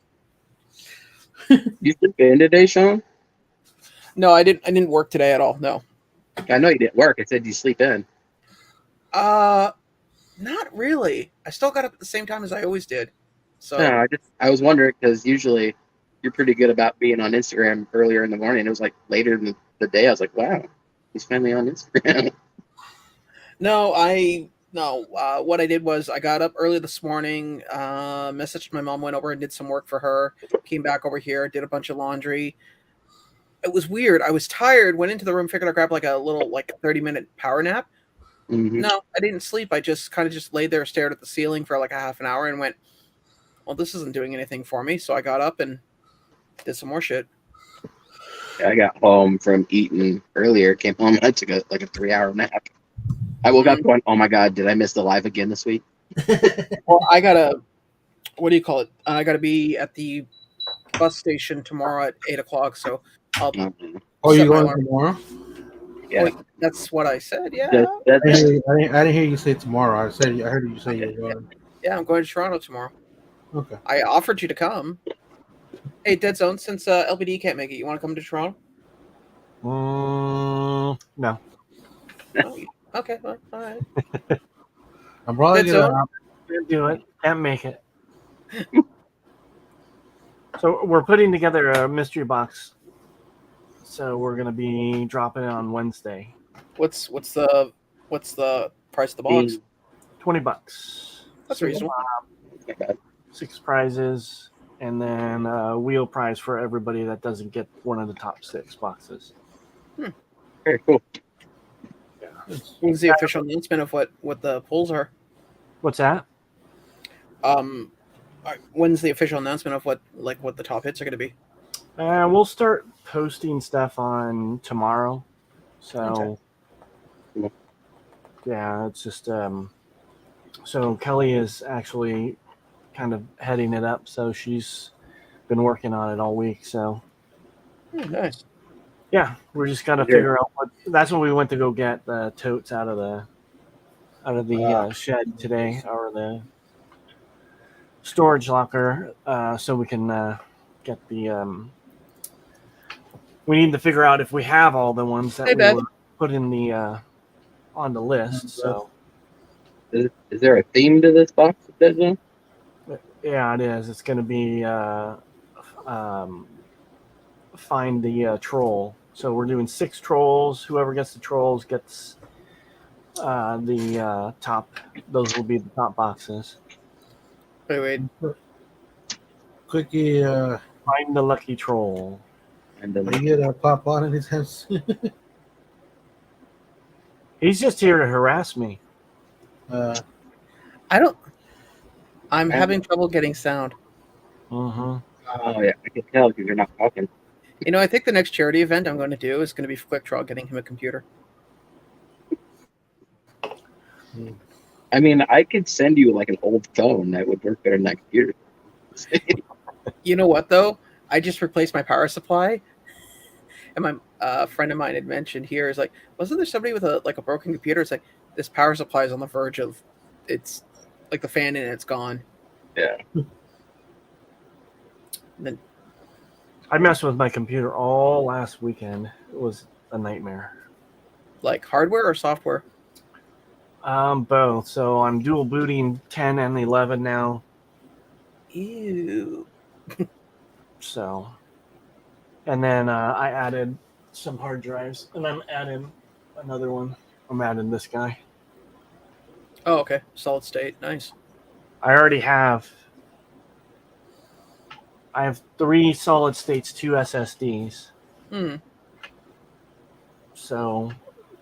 You sleep in today, Sean? No, I didn't work today at all. No. I know you didn't work. I said you sleep in. Not really. I still got up at the same time as I always did. So No, I was wondering because usually you're pretty good about being on Instagram earlier in the morning. It was like later in the day. I was like, wow, he's finally on Instagram. no, what I did was I got up early this morning, messaged my mom, went over and did some work for her, came back over here, did a bunch of laundry. It was weird. I was tired, went into the room, figured I'd grab like a little 30-minute power nap. Mhm. No, I didn't sleep. I just kind of just laid there, stared at the ceiling for like a half an hour and went, well, this isn't doing anything for me. So I got up and did some more shit. I got home from eating earlier, came home, and I took a 3-hour nap. I woke up going, oh my God, did I miss the live again this week? Well, I gotta, what do you call it? I gotta be at the bus station tomorrow at 8 o'clock. So I'll Oh, set you my going alarm. tomorrow? Yeah. Wait, that's what I said. Yeah. That's I didn't hear you say tomorrow. I heard you say you were going. Yeah, I'm going to Toronto tomorrow. Okay. I offered you to come. Hey, Deadzone, since LBD can't make it, you want to come to Toronto? No. Oh, okay, well, all right. I'm probably Deadzone? gonna. Can't do it. Can't make it. So we're putting together a mystery box. So we're gonna be dropping it on Wednesday. What's the price of the box? $20. That's reasonable. 6 prizes, and then a wheel prize for everybody that doesn't get one of the top 6 boxes. very cool. When's the official announcement of what the polls are? What's that? When's the official announcement of what the top hits are going to be? We'll start posting stuff on tomorrow. So, Okay. yeah, it's just so Kelly is actually kind of heading it up. So she's been working on it all week. So, Nice. yeah, we're just gotta figure out what. That's when we went to go get the totes out of the shed today, or the storage locker, so we can get the. We need to figure out if we have all the ones that we were put in the on the list. So Is there a theme to this box, Deadzone? yeah, it is. It's going to be find the troll. So we're doing 6 trolls. Whoever gets the trolls gets the top. Those will be the top boxes. Wait. Quickie, Find the lucky troll. And you get a pop on in his hands. He's just here to harass me. I'm having trouble getting sound. Mm-hmm. Oh yeah, I can tell because you're not talking. You know, I think the next charity event I'm going to do is going to be Quick Draw getting him a computer. I mean, I could send you like an old phone that would work better than that computer. You know what, though? I just replaced my power supply. And my friend of mine had mentioned here is like, wasn't there somebody with a broken computer? It's like, this power supply is on the verge of, it's like the fan in it's gone. Yeah. And then I messed with my computer all last weekend. It was a nightmare. Like hardware or software? Both. So I'm dual booting 10 and 11 now. Ew. So, and then I added some hard drives, and I'm adding another one. I'm adding this guy. Oh, okay. Solid state. Nice. I already have. I have 3 solid states, 2 SSDs. Hmm. So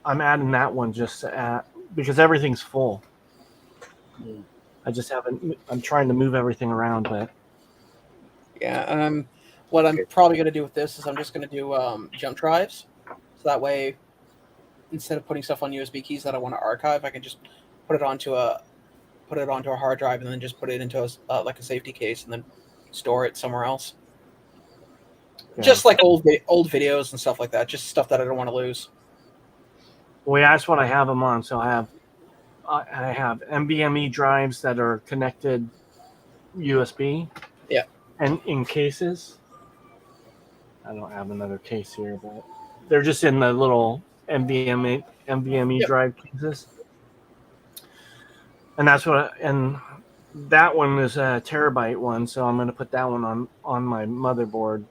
I'm adding that one just to add, because everything's full. Mm. I just haven't. I'm trying to move everything around, but Yeah. What I'm probably gonna do with this is I'm just gonna do jump drives, so that way instead of putting stuff on USB keys that I want to archive, I can just put it onto a hard drive and then just put it into like a safety case and then store it somewhere else. yeah. Just like old videos and stuff like that. Just stuff that I don't want to lose. Well, yeah, that's what I have them on. So I have NVMe drives that are connected USB. Yeah. And in cases. I don't have another case here, but they're just in the little NVMe Yep. drive cases. And and that one is a terabyte one, so I'm going to put that one on my motherboard.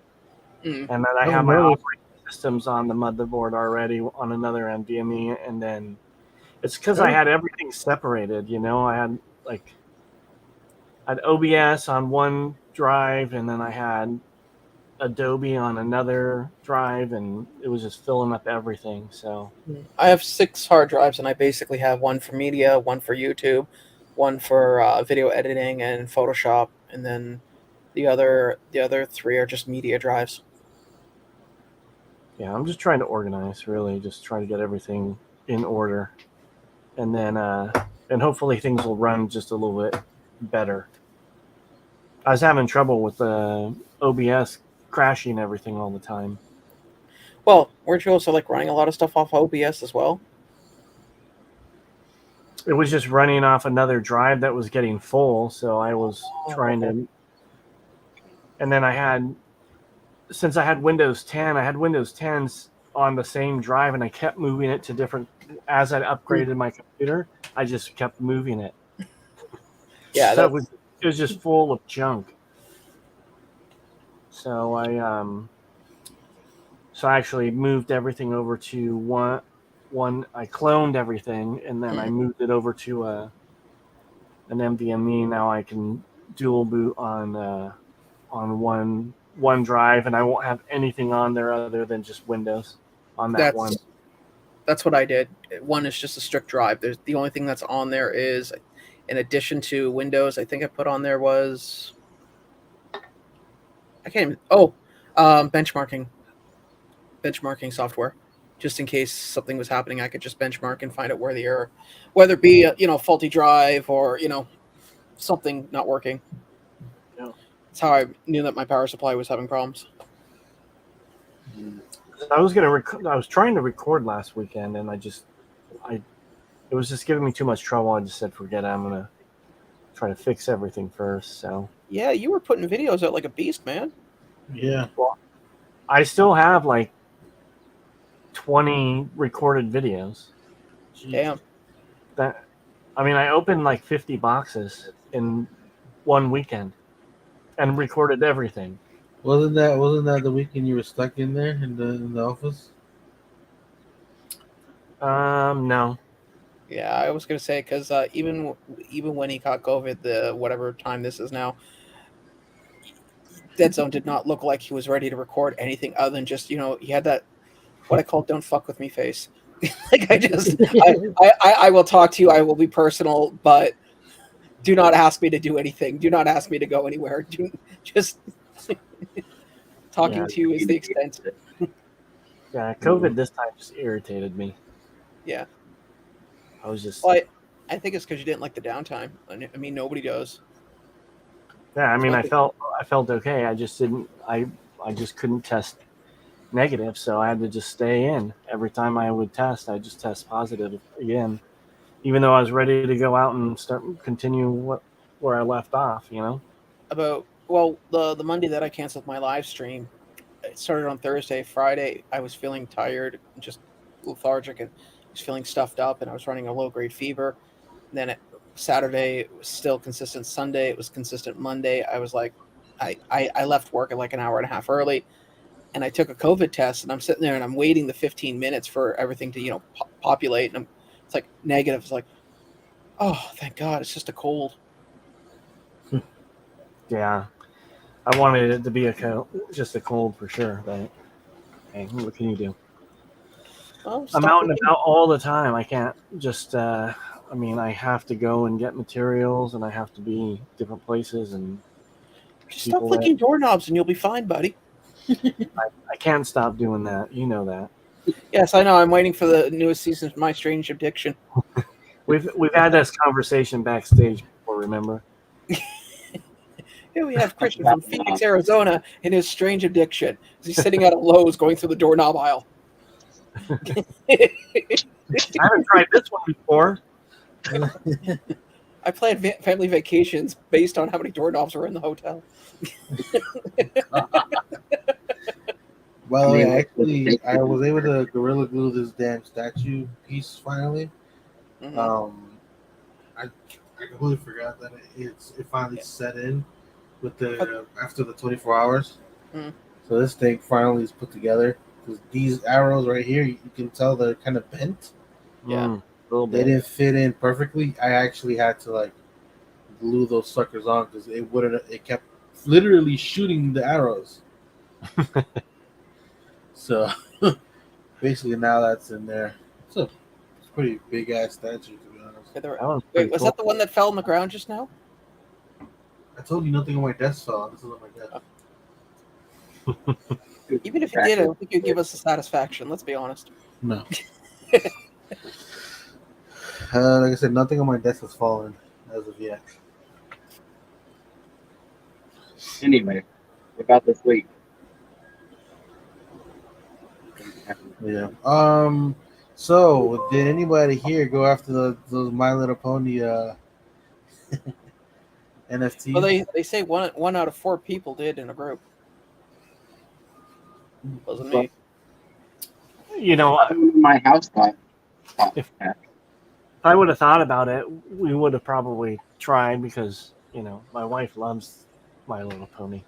Mm. And then I Oh, have my nice. operating systems on the motherboard already on another NVMe, and then it's because I had everything separated. I had OBS on one drive, and then I had Adobe on another drive, and it was just filling up everything. So I have 6 hard drives, and I basically have one for media, one for YouTube, one for video editing and Photoshop, and then the other 3 are just media drives. yeah, I'm just trying to organize, really, just trying to get everything in order, and then and hopefully things will run just a little bit better. I was having trouble with OBS crashing everything all the time. Well, weren't you also like running a lot of stuff off OBS as well? It was just running off another drive that was getting full, so I was trying to. And then since I had Windows 10, I had Windows 10s on the same drive, and I kept moving it to different. As I upgraded my computer, I just kept moving it. Yeah, So that's it was just full of junk. So I actually moved everything over to one. I cloned everything, and then I moved it over to an NVMe. Now I can dual boot on one drive, and I won't have anything on there other than just Windows on that one. that's what I did. One is just a strict drive. There's the only thing that's on there is, in addition to Windows, I think I put on there was I can't even. Oh, benchmarking software, just in case something was happening. I could just benchmark and find out where the error, whether it be a faulty drive or something not working. Yeah. That's how I knew that my power supply was having problems. I was I was trying to record last weekend, and it was just giving me too much trouble. I just said, forget it. I'm gonna try to fix everything first. So Yeah, you were putting videos out like a beast, man. Yeah. well, I still have like 20 recorded videos. Damn. I opened like 50 boxes in one weekend and recorded everything. Wasn't that the weekend you were stuck in there in the office? No. Yeah, I was gonna say because even when he caught COVID, the whatever time this is now, Deadzone did not look like he was ready to record anything other than just he had that what I call "don't fuck with me" face. Like I will talk to you, I will be personal, but do not ask me to do anything. Do not ask me to go anywhere. Just talking Yeah. to you is the extent. Yeah, COVID this time just irritated me. Yeah. I was just Well, I think it's because you didn't like the downtime. I mean, nobody does. yeah. I mean, Especially- I felt okay. I just didn't. I just couldn't test negative, so I had to just stay in. Every time I would test, I just test positive again, even though I was ready to go out and continue where I left off. About well, the Monday that I canceled my live stream, it started on Thursday. Friday, I was feeling tired, just lethargic, and was feeling stuffed up, and I was running a low grade fever. And then Saturday, it was still consistent. Sunday, it was consistent. Monday, I was like, I left work at like an hour and a half early, and I took a COVID test, and I'm sitting there and I'm waiting the 15 minutes for everything to populate, and it's like negative. It's like, oh, thank God, it's just a cold. Yeah, I wanted it to be just a cold for sure, but hey, what can you do? Well, I'm stop out and looking, about all the time. I can't just. I mean, I have to go and get materials, and I have to be different places, and just stop people that clicking doorknobs, and you'll be fine, buddy. I can't stop doing that. You know that. Yes, I know. I'm waiting for the newest season of My Strange Addiction. We've had this conversation backstage before. Remember? Here we have Christian from Phoenix, Arizona, in his strange addiction. He's sitting out at Lowe's going through the doorknob aisle. I haven't tried this one before. I planned family vacations based on how many doorknobs were in the hotel. By the way, actually, I was able to gorilla glue this damn statue piece finally. Mhm. I completely forgot that it finally set in with the after the 24 hours. Mhm. So this thing finally is put together. Because these arrows right here, you can tell they're kind of bent. Yeah. A little They bit. didn't fit in perfectly. I actually had to like glue those suckers on because it wouldn't. It kept literally shooting the arrows. So basically now that's in there. It's a pretty big ass statue to be honest. That one's pretty Wait, was cool. that the one that fell on the ground just now? I told you nothing on my desk fell. This is on my desk. Even if it did, I don't think you'd give us the satisfaction. Let's be honest. No. Like I said, nothing on my desk has fallen as of yet. Anyway, about this week. Yeah. So did anybody here go after those My Little Pony NFTs? Well, they say one out of 4 people did in a group. Wasn't me. You know, My house got if I would have thought about it, we would have probably tried because my wife loves My Little Pony.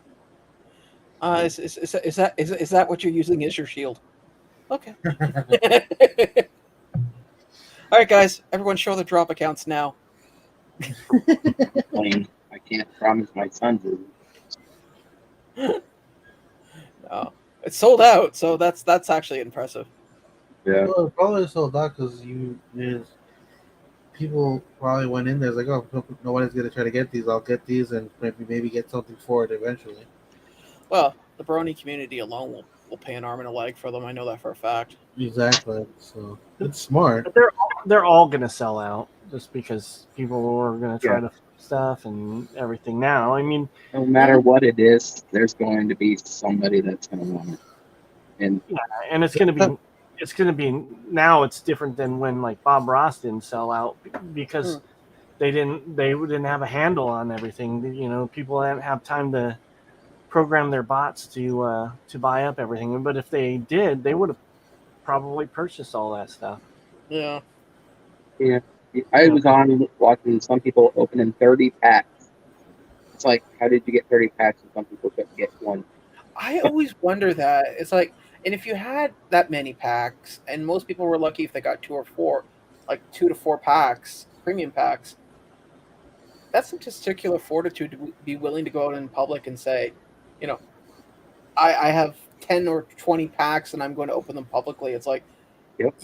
Is that what you're using as your shield? Okay. All right, guys. Everyone, show the drop accounts now. plane. I can't promise my sons it. No, it's sold out, so that's actually impressive. Yeah. Well, it probably sold out because people probably went in there like, oh, nobody's gonna try to get these. I'll get these and maybe get something for it eventually. Well, the brony community alone will pay an arm and a leg for them. I know that for a fact. Exactly. So it's smart. But they're all going to sell out just because people are going to try to stuff and everything now. I mean, No matter what it is, there's going to be somebody that's going to want it. And and it's going to be now. It's different than when like Bob Ross didn't sell out because they didn't have a handle on everything. People didn't have time to program their bots to buy up everything. But if they did, they would have probably purchased all that stuff. Yeah. yeah, I was on watching some people opening 30 packs. It's like, how did you get 30 packs and some people couldn't get one? I always wonder that. It's like, and if you had that many packs, and most people were lucky if they got 2 or 4, like 2 to 4 packs, premium packs, that's some testicular fortitude to be willing to go out in public and say, I have 10 or 20 packs and I'm going to open them publicly. It's like, Yep.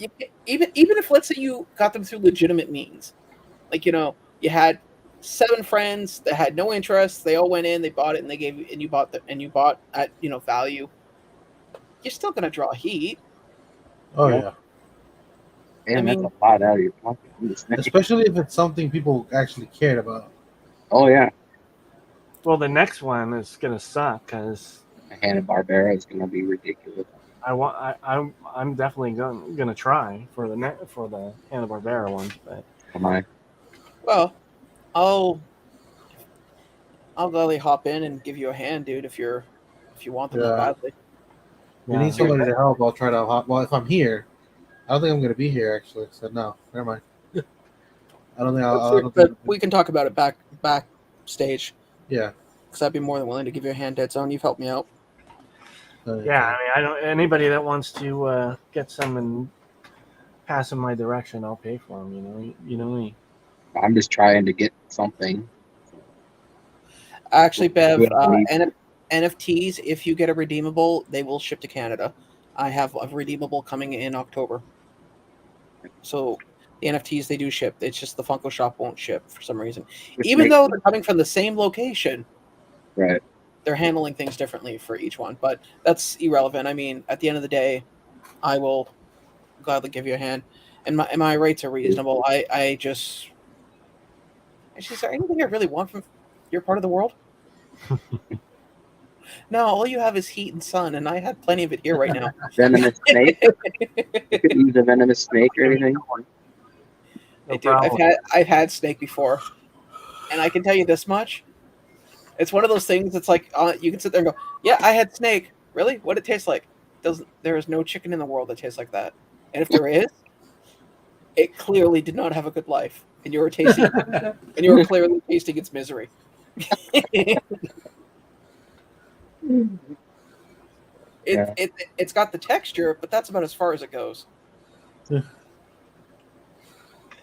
even if, let's say, you got them through legitimate means, like, you had 7 friends that had no interest, they all went in, they bought it, and they gave you, and you bought at value. You're still going to draw heat. Oh Yeah. yeah. And I that's mean- a lot out of your pocket. I'm just saying. Especially if it's something people actually cared about. Oh yeah, Well, the next one is going to suck because Hanna-Barbera is going to be ridiculous. I'm definitely going to try for the Hanna-Barbera one, but Come on. Well, I'll gladly hop in and give you a hand, dude, if you want them that Yeah. badly. If you need somebody to help, I'll try to help. Well, if I'm here, I don't think I'm going to be here, actually. So, no, never mind. I don't think I don't But think. we can talk about it backstage. Yeah. Because I'd be more than willing to give you a hand, Deadzone. You've helped me out. Yeah, I mean, I don't. Anybody that wants to get some and pass in my direction, I'll pay for them. You know me. I'm just trying to get something. Actually, Bev, Whoever needs it. NFTs, if you get a redeemable, they will ship to Canada. I have a redeemable coming in October. So the NFTs, they do ship. It's just the Funko Shop won't ship for some reason. Which Even makes though sense. they're coming from the same location, Right. they're handling things differently for each one. But that's irrelevant. I mean, at the end of the day, I will gladly give you a hand. And my rates are reasonable. I just... Actually, is there anything I really want from your part of the world? No, all you have is heat and sun, and I have plenty of it here right now. Venomous snake. You could use a venomous snake or anything. No Dude, problem. I've had snake before, and I can tell you this much: it's one of those things. It's like you can sit there and go, "Yeah, I had snake. Really? What it tastes like? Doesn't there is no chicken in the world that tastes like that? And if there is, it clearly did not have a good life, and you were tasting, and you were clearly tasting its misery." Yeah. It's got the texture, but that's about as far as it goes.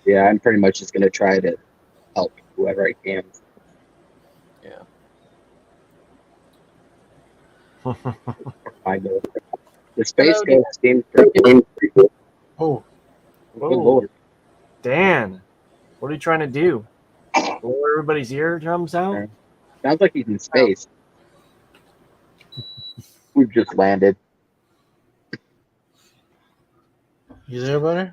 Yeah, I'm pretty much just gonna try to help whoever I can. Yeah. I know the space Hello, ghost seems pretty cool. Oh, Good lord. Dan, what are you trying to do? Blow everybody's eardrums out? Yeah. Sounds like he's in space. We've just landed. you there, buddy?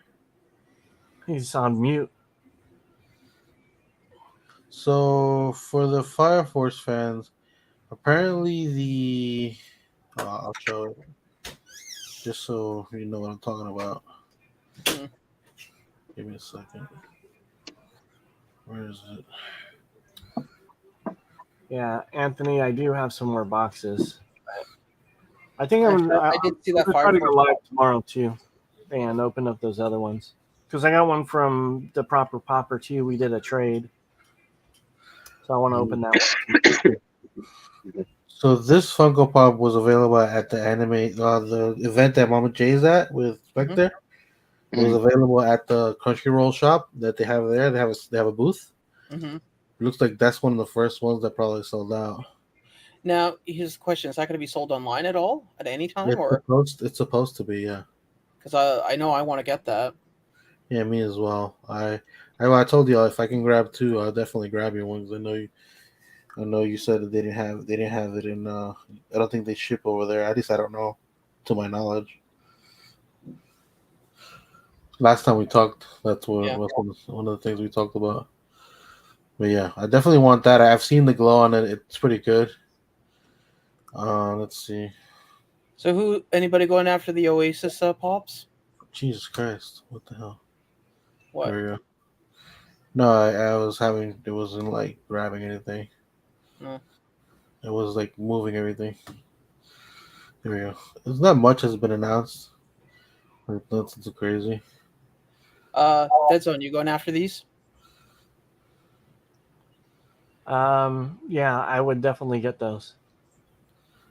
He's on mute. So, for the Fire Force fans, apparently I'll show it just so you know what I'm talking about. Mm. Give me a second. Where is it? Yeah, Anthony, I do have some more boxes. I think I'm I did see that gonna Fire try to go Force. live tomorrow too, and open up those other ones because I got one from the Proper Popper too. We did a trade, so I want to open that one. So this Funko Pop was available at the the event that Mama J's at with Spectre. It was available at the Crunchyroll shop that they have there. They have a booth. Mm-hmm. It looks like that's one of the first ones that probably sold out. Now, here's the question: is that going to be sold online at all at any time, or It's supposed to be, yeah. because I know I want to get that. Yeah, me as well. I told you if I can grab two, I'll definitely grab your ones. I know you said that they didn't have it in. I don't think they ship over there. At least I don't know, to my knowledge. Last time we talked, that's what Yeah. was one of the things we talked about. But yeah, I definitely want that. I've seen the glow on it. It's pretty good. Let's see. So, anybody going after the Oasis pops? Jesus Christ, what the hell? What? There we go. No, I was having. It wasn't like grabbing anything. No. It was like moving everything. There we go. There's not much has been announced. Nothing too crazy. Deadzone, you going after these? Yeah, I would definitely get those.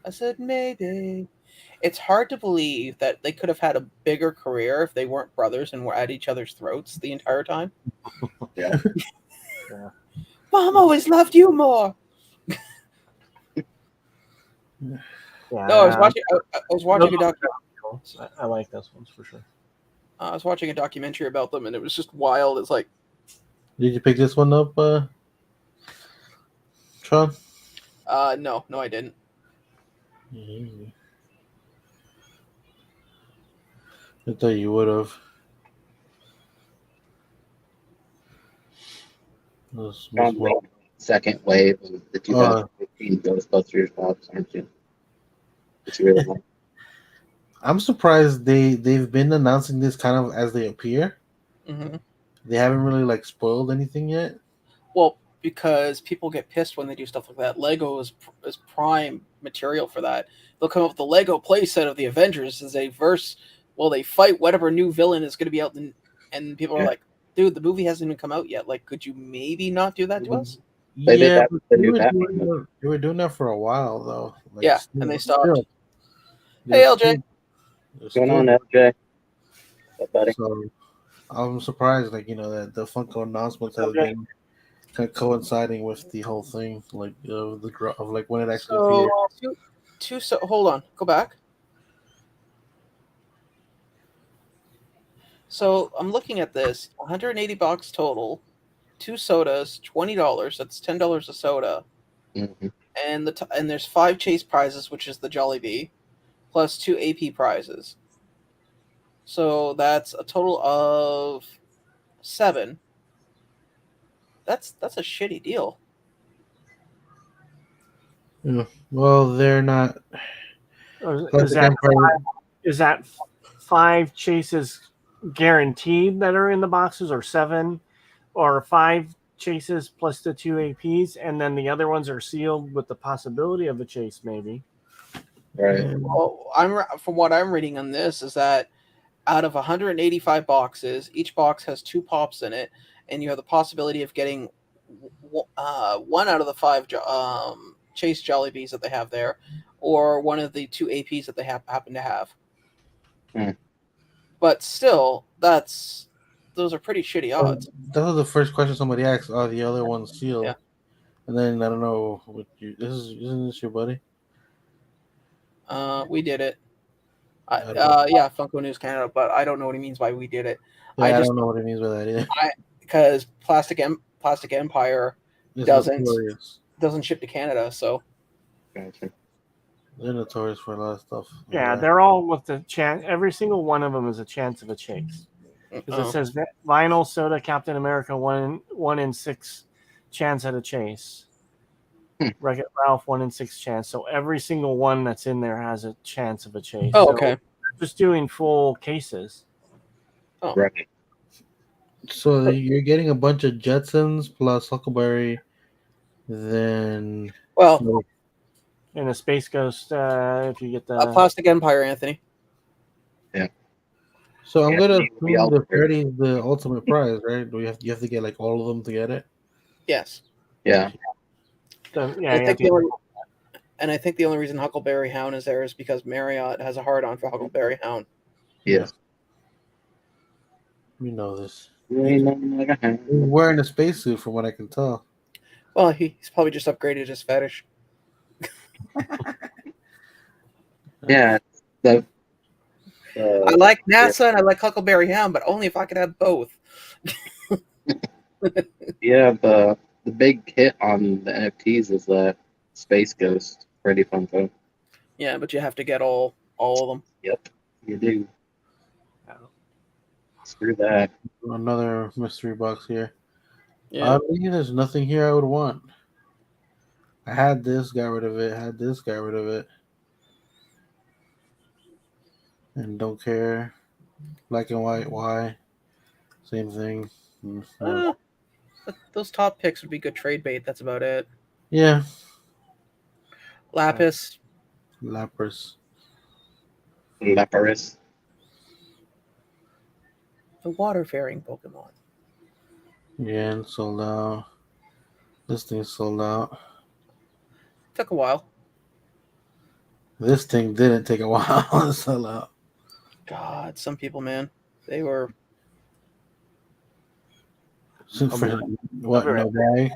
I said maybe. It's hard to believe that they could have had a bigger career if they weren't brothers and were at each other's throats the entire time. Yeah. Yeah. Mom always loved you more. Yeah, No, I was watching. I was watching a I like those ones for sure. I was watching a documentary about them, and it was just wild. It's like, Did you pick this one up, Sean? no, I didn't. I thought you would have. Sounds like second wave of the 2015 Ghostbusters pops, aren't you? It's really long. I'm surprised they've been announcing this kind of as they appear. Mm-hmm. They haven't really like spoiled anything yet. Well, because people get pissed when they do stuff like that. Lego is prime material for that. They'll come up with the Lego playset of the Avengers as a verse. Well, they fight whatever new villain is going to be out, and people are like, "Dude, the movie hasn't even come out yet. Like, could you maybe not do that to us?" They did Yeah, that but with the new Batman movie. they were doing that for a while though. Like, Yeah, and they stopped. still, Hey, LJ. they're What's going still- on, LJ? What's up, buddy? So I'm surprised, like that the Funko announcements have Okay. been kind of coinciding with the whole thing, like of like when it actually So, appeared. so hold on, go back. So I'm looking at this, 180 bucks total, 2 sodas, $20. That's $10 a soda, Mhm. and and there's 5 chase prizes, which is the Jollibee, plus 2 AP prizes. So that's a total of 7. That's a shitty deal. Yeah. Well, they're not. Is that 5 chases guaranteed that are in the boxes, or 7, or 5 chases plus the 2 APs, and then the other ones are sealed with the possibility of a chase, maybe? Right. Well, from what I'm reading on this is that out of 185 boxes, each box has 2 pops in it, and you have the possibility of getting 1 out of the 5 chase Jollibees that they have there, or one of the 2 APs that they happen to have. Hmm. But still, those are pretty shitty odds. That was the first question somebody asked. Are the other ones sealed? Yeah. And then I don't know what you. Isn't this your buddy? We did it. I don't know. Yeah, Funko News Canada, but I don't know what he means by we did it. Yeah, I I just don't know what it means by that either. because Plastic Empire It's doesn't notorious. ship to Canada, so Gotcha. They're notorious for a lot of stuff. Yeah, they're all with the chance. Every single one of them is a chance of a chase. Because it says vinyl soda Captain America 1 in 6 chance at a chase. Wreck-It Ralph 1 in 6 chance. So every single one that's in there has a chance of a chase. Oh, So okay. just doing full cases. Right. So you're getting a bunch of Jetsons plus Huckleberry, then Well, And a Space Ghost, if you get the a Plastic Empire, Anthony. So I'm Yeah, gonna it would be assume the Huckleberry. 30 is the ultimate prize, right? Do you have to get like all of them to get it? Yes. Yeah. I think the only reason Huckleberry Hound is there is because Marriott has a hard on for Huckleberry Hound. Yes. You know this. Really He's wearing a spacesuit, from what I can tell. Well, he's probably just upgraded his fetish. Yeah. I like NASA and I like Huckleberry Hound, but only if I could have both. Yeah, the big hit on the NFTs is that Space Ghost Freddy Funko. Yeah, but you have to get all of them. Yep, you do. Screw that. Another mystery box here. Yeah. I mean, there's nothing here I would want. I had this, got rid of it. Had this, got rid of it. And don't care. Black and white, why? Same thing. No. Those top picks would be good trade bait. That's about it. Yeah. Lapis. Lapras. Lapras. The water-faring Pokemon. Yeah, and sold out. This thing's sold out. Took a while. This thing didn't take a while to sell out. God, some people, man, they were. What? No bag?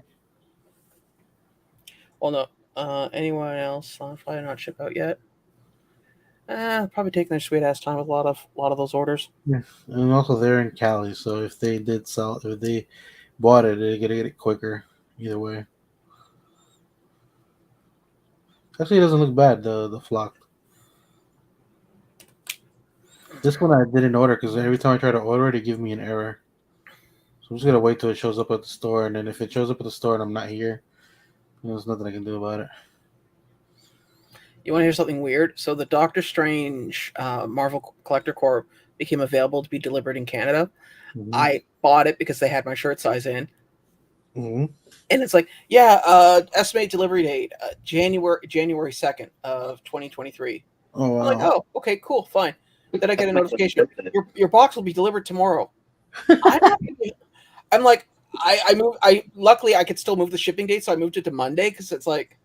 Well, no. Anyone else? Probably not ship out yet. Probably taking their sweet ass time with a lot of those orders. Yeah. And also they're in Cali, so if they bought it, they're gonna get it quicker. Either way. Actually, it doesn't look bad. The flock. This one I didn't order because every time I try to order it, it gives me an error. So I'm just gonna wait till it shows up at the store, and then if it shows up at the store and I'm not here, there's nothing I can do about it. You want to hear something weird? So the Doctor Strange Marvel Collector Corps became available to be delivered in Canada. Mm-hmm. I bought it because they had my shirt size in. Hmm. And it's like, estimated delivery date January 2nd of 2023. Oh I'm like, wow. oh, okay, cool, fine. Then I get a That's my son's notification. birthday. Your box will be delivered tomorrow. I'm not gonna, I'm like, I luckily I could still move the shipping date, so I moved it to Monday because it's like,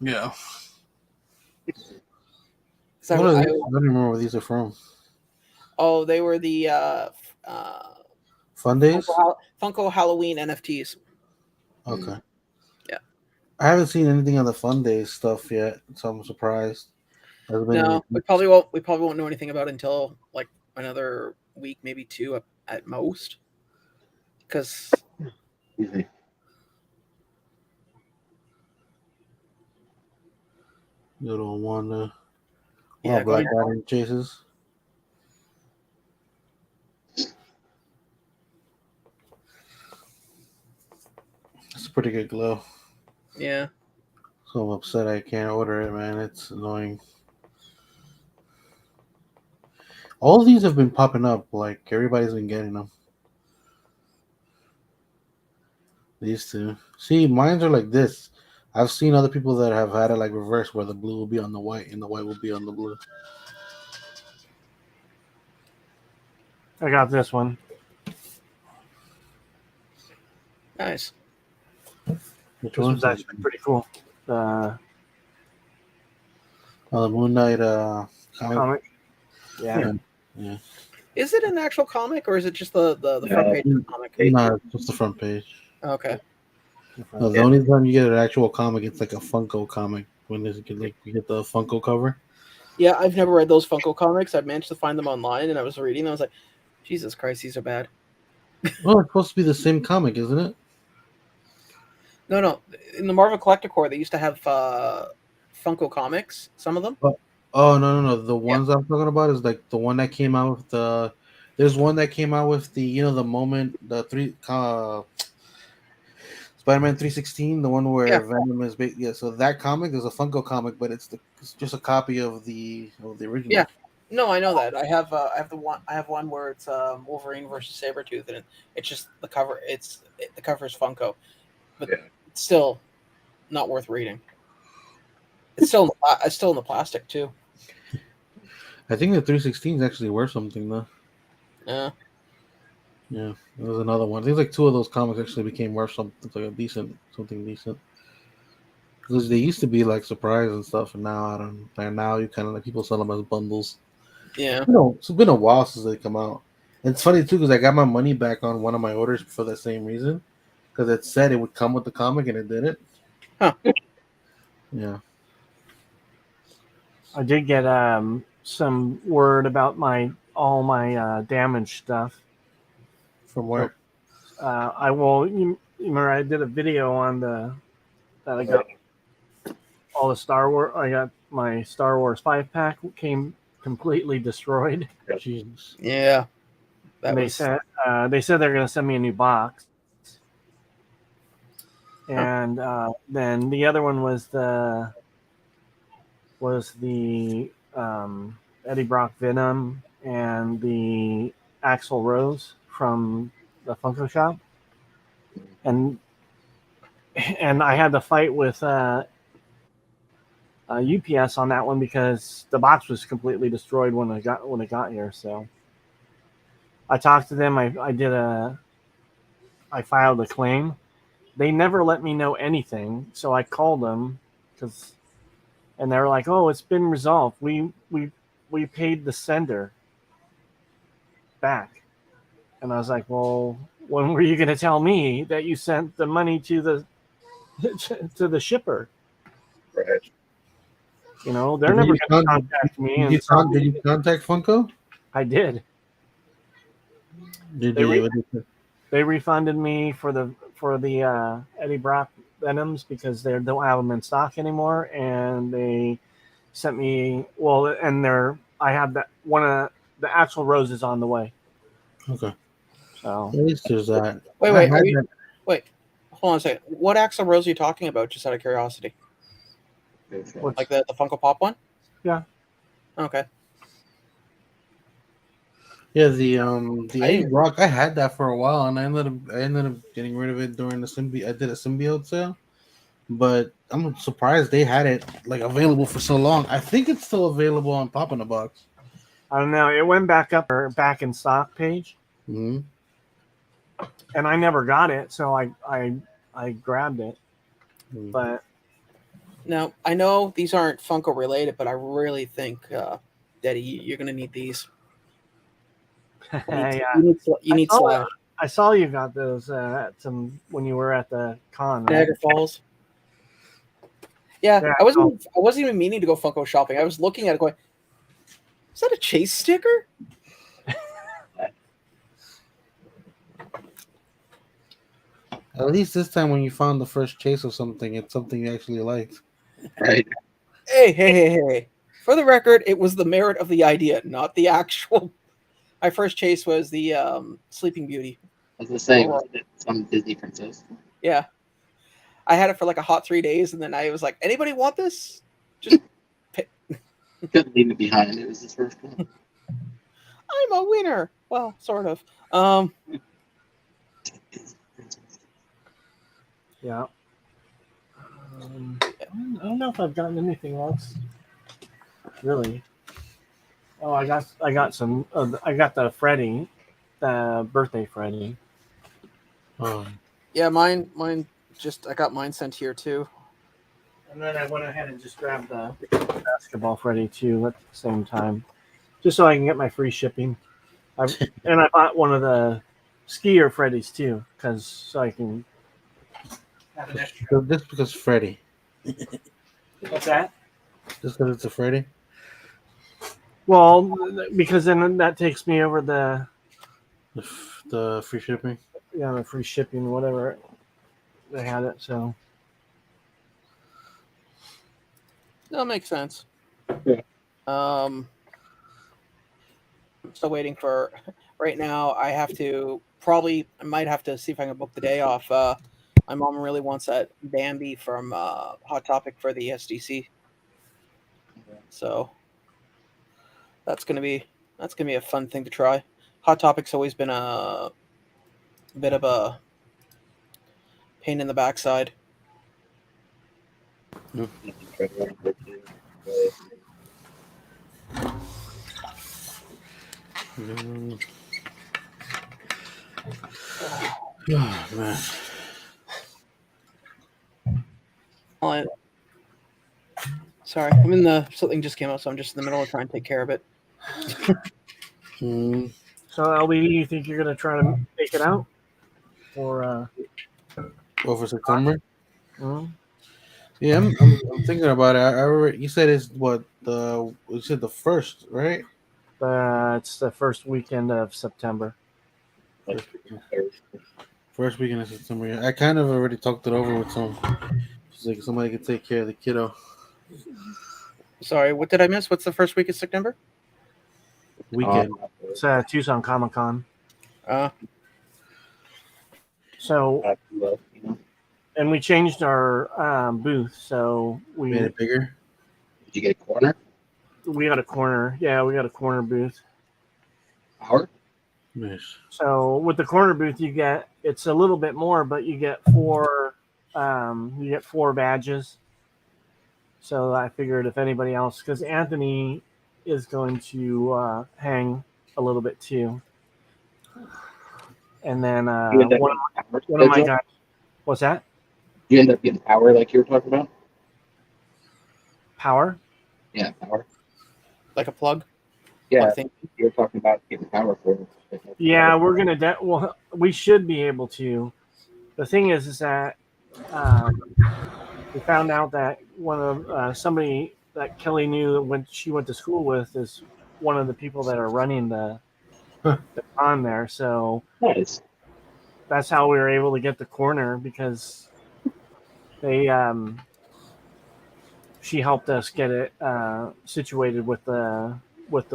Yeah. 'cause What are I these? I don't remember where these are from. oh, they were the Fun days. Funko Halloween NFTs. Okay. Yeah. I haven't seen anything on the Fun Days stuff yet, so I'm surprised. Has been any No, we probably won't. We probably won't know anything about it until like another week, maybe two at most. Because Excuse me. little one? yeah, Black going Adam chases. It's a pretty good glow. yeah. So I'm upset I can't order it, man. It's annoying. All these have been popping up. Like everybody's been getting them. These two. See, mines are like this. I've seen other people that have had it like reverse, where the blue will be on the white and the white will be on the blue. I got this one. Nice. Which This one's was that? actually pretty cool. The Oh, the Moon Knight comic. comic. Yeah. Yeah. Yeah. Is it an actual comic or is it just the front No. page of the comic? No, it's just the front page. Okay. No, the only time you get an actual comic, it's like a Funko comic. When there's like you get the Funko cover. Yeah, I've never read those Funko comics. I've managed to find them online, and I was reading them. I was like, Jesus Christ, these are bad. Well, it's supposed to be the same comic, isn't it? No. In the Marvel Collector Corps, they used to have Funko comics. Some of them. Oh no! The Yeah. ones I'm talking about is like the one that came out with the. There's one that came out with the the moment the three Spider-Man 316, the one where Yeah. Venom is big. Yeah, so that comic is a Funko comic, but it's just a copy of the original. Yeah. No, I know that. I have one where it's Wolverine versus Sabretooth, and it's just the cover. The cover is Funko, but it's still not worth reading. It's still in the plastic too. I think the 316 is actually worth something though. Yeah. Yeah, there was another one. I think like two of those comics actually became worth something like something decent. Because they used to be like surprise and stuff, and now I don't. And now you kind of like people sell them as bundles. Yeah. It's been a while since they come out. And it's funny too because I got my money back on one of my orders for the same reason, because it said it would come with the comic and it didn't. Huh. Yeah. I did get some word about all my damaged stuff. From where? I will. You remember I did a video on that I got all the Star Wars. I got my Star Wars 5-pack came completely destroyed. Jesus. Yeah. And they said they're going to send me a new box. And then the other one was the Eddie Brock Venom and the Axl Rose from the Funko Shop, and I had to fight with UPS on that one because the box was completely destroyed when it got here. So I talked to them. I filed a claim. They never let me know anything, so I called them and they were like, "Oh, it's been resolved. We paid the sender back." And I was like, "Well, when were you going to tell me that you sent the money to the shipper?" Right. They're never going to contact me. Did you contact Funko? I did. Did They refunded me for the Eddie Brock Venoms because they don't have them in stock anymore, and they sent me I have that one of the Axl Roses on the way. Okay. So At least there's that. Wait. Hold on a second. What Axl Rose are you talking about? Just out of curiosity. Like the Funko Pop one? Yeah. Okay. Yeah, the I Eddie didn't- Brock. I had that for a while, and I ended up getting rid of it during the symbiote. I did a symbiote sale, but I'm surprised they had it like available for so long. I think it's still available on Pop in the Box. I don't know. It went back up or back in stock page, Hmm. and I never got it, so I grabbed it. But Now, I know these aren't Funko related, but I really think, Daddy, you're going to need these. yeah, You need I saw Slash. I saw you got those at some when you were at the con, right? Niagara Falls. Yeah, Yeah, I wasn't even meaning to go Funko shopping. I was looking at it going, is that a Chase sticker? At least this time, when you found the first chase of something, it's something you actually liked. Right. Hey. For the record, it was the merit of the idea, not the actual. My first chase was the Sleeping Beauty. I was gonna say, Oh. wasn't it some Disney princess? Yeah. I had it for like a hot 3 days, and then I was like, anybody want this? Just Couldn't leave it behind. It was his first one. I'm a winner. Well, sort of. yeah. I don't know if I've gotten anything else. Really? Oh, I got some. I got the Freddy, the birthday Freddy. Yeah, mine. Just I got mine sent here too. And then I went ahead and just grabbed the basketball Freddy too at the same time, just so I can get my free shipping. And I bought one of the skier Freddys too, so I can have an extra. Just because Freddy. What's that? Just because it's a Freddy. Well, because then that takes me over The free shipping. the free shipping, whatever they had it. So That makes sense. Yeah. I'm still waiting for. Right now, I might have to see if I can book the day off. My mom really wants that Bambi from Hot Topic for the SDC, so that's gonna be a fun thing to try. Hot Topic's always been a bit of a pain in the backside. Mm. Oh, man. Sorry, something just came up, so I'm just in the middle of trying to take care of it. Mm. So LB, you think you're gonna try to make it out, or Over September. mm? Yeah, I'm thinking about it. You said it's what you said the first, right? It's the first weekend of September. First weekend of September. Yeah. I kind of already talked it over with some. She's like somebody could take care of the kiddo. Sorry, what did I miss? What's the first week of September? Weekend. It's Tucson Comic Con. Uh, So, and we changed our booth, so Made it bigger. Did you get a corner? we got a corner. Yeah, we got a corner booth. Power? Nice. So with the corner booth, it's a little bit more, but you get four badges. So I figured if anybody else, because Anthony is going to hang a little bit too, and then You end up one getting power of my schedule? guys. What's that? You end up getting power like you were talking about? Power? Yeah, power. like a plug. Yeah, I think. you were talking about getting power for it. Yeah, we're gonna. Well, we should be able to. The thing is that we found out that one of somebody that Kelly knew when she went to school with is one of the people that are running the on there. So Nice. that's how we were able to get the corner because they she helped us get it situated with the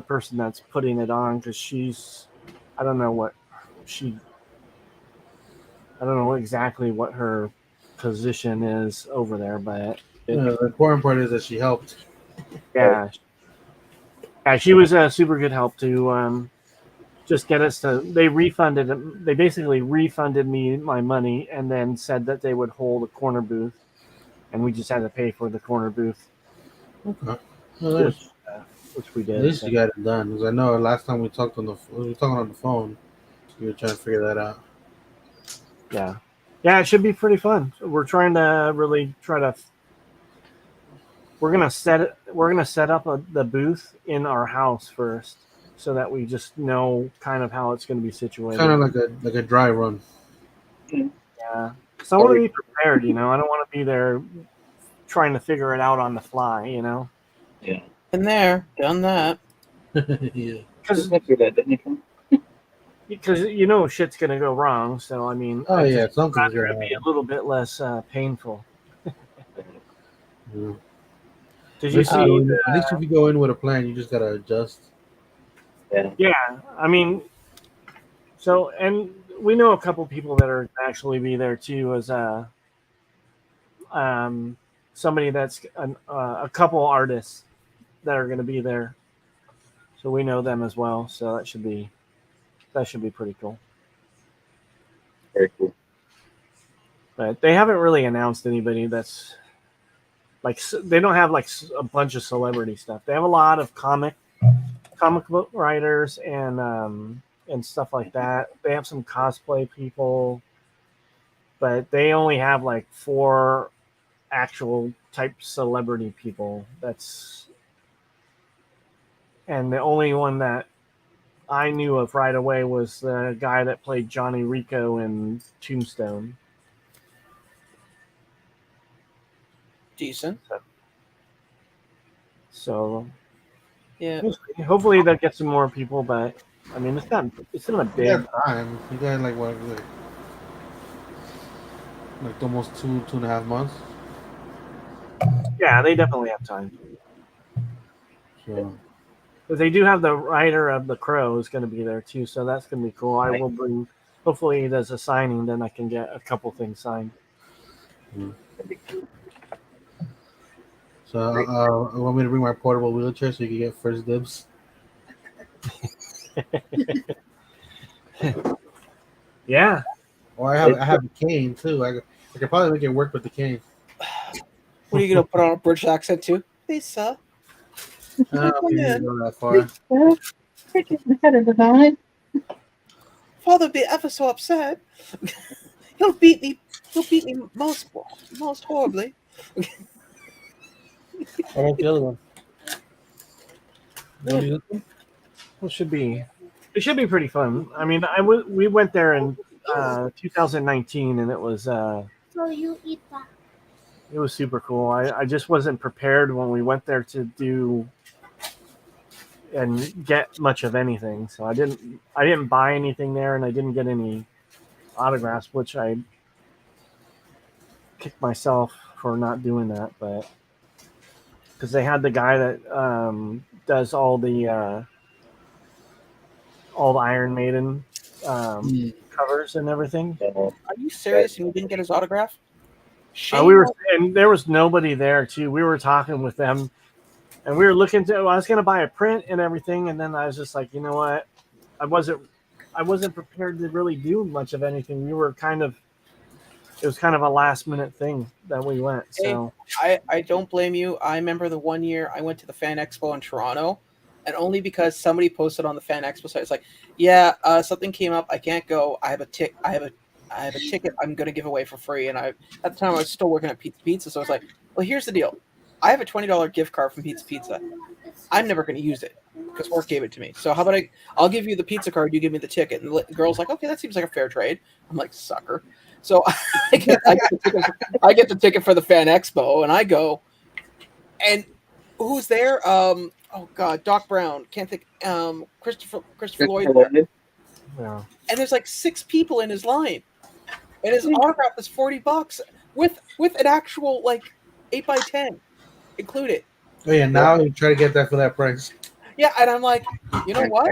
person that's putting it on because I don't know exactly what her position is over there, but The important part is that she helped. yeah, she was a super good help too. just get us to. They refunded it. They basically refunded me my money and then said that they would hold a corner booth, and we just had to pay for the corner booth, Okay. Well, which there's, which we at did. least So you got it done. Because I know last time we were talking on the phone. You were trying to figure that out. yeah, yeah, it should be pretty fun. We're trying to really try to. We're gonna set up the booth in our house first, so that we just know kind of how it's going to be Kind situated. of like a dry run. Yeah, so I want to be prepared. I don't want to be there trying to figure it out on the fly. Yeah. Been there, done that. Yeah. Because Went through that, didn't you? shit's gonna go wrong. So I mean, Oh I yeah, just something's rather gonna it be happen. a little bit less painful. Yeah. Did At you least you see? go in, at least if you go in with a plan, you just gotta adjust. Yeah. Yeah, I mean, so and we know a couple people that are actually be there too, as um somebody that's a couple artists that are going to be there. So we know them as well. So that should be pretty cool. Very cool. But they haven't really announced anybody that's like they don't have like a bunch of celebrity stuff. They have a lot of comic book writers and stuff like that. They have some cosplay people, but they only have like 4 actual type celebrity people. And the only one that I knew of right away was the guy that played Johnny Rico in Tombstone. Decent. So Yeah. hopefully that gets some more people, but I mean it's not a You big. got time. You got like what, like almost 2.5 months. Yeah, they definitely have time. So But they do have the writer of The Crow is going to be there too, so that's going to be cool. I will bring. Hopefully, there's a signing, then I can get a couple things signed. mm. You want me to bring my portable wheelchair so you can get first dibs? Yeah, Or I have a cane too. I could probably make it work with the cane. What are you gonna put on a British accent too? Lisa, I don't come think you need to in. go that far. Father be ever so upset. He'll beat me. He'll beat me most horribly. How about the other one? You want to use this it should be pretty fun. I mean, we went there in 2019, and So you eat that. it was super cool. I just wasn't prepared when we went there to do and get much of anything, so I didn't buy anything there, and I didn't get any autographs, which I kicked myself for not doing that, but because they had the guy that does all the Iron Maiden one? covers and everything. Are you serious? And you didn't get his autograph? We Shame. were, and there was nobody there too. We were talking with them, and we were looking to. I was going to buy a print and everything, and then I was just like, you know what? I wasn't prepared to really do much of anything. It was kind of a last minute thing that we went. Hey, So I don't blame you. I remember the one year I went to the Fan Expo in Toronto, and only because somebody posted on the Fan Expo site, it's like, yeah, something came up. I can't go. I have a ticket. I'm gonna give away for free. And at the time I was still working at Pizza Pizza, so I was like, well, here's the deal. I have a $20 gift card from Pizza Pizza. I'm never gonna use it because work gave it to me. So how about I'll give you the pizza card. You give me the ticket. And the girl's like, okay, that seems like a fair trade. I'm like, sucker. So I get the ticket for the Fan Expo, and I go, and who's there? Oh God, Doc Brown. Can't think. Christopher Lloyd there. yeah. And there's like 6 people in his line, and his autograph is $40 with an actual like 8x10 included. Oh yeah, now you try to get that for that price. Yeah, and I'm like, you know what?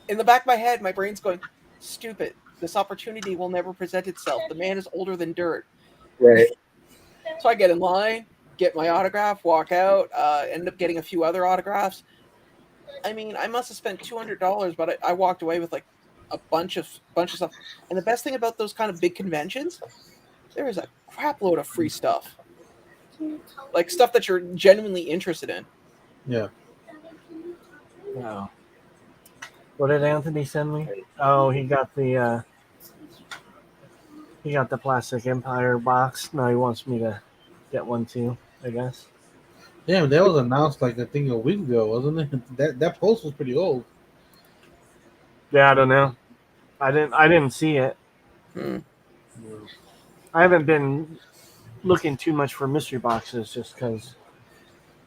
In the back of my head, my brain's going, stupid. This opportunity will never present itself. The man is older than dirt. Right. So I get in line, get my autograph, walk out, end up getting a few other autographs. I mean, I must have spent $200, but I walked away with like a bunch of stuff. And the best thing about those kind of big conventions, there is a crap load of free stuff, like stuff that you're genuinely interested in. Yeah. Oh. What did Anthony send me? Oh, he got the Plastic Empire box. Now he wants me to get one too, I guess. Damn, that was announced like I think a week ago, wasn't it? That post was pretty old. Yeah, I don't know. I didn't see it. Hmm. Yeah. I haven't been looking too much for mystery boxes just because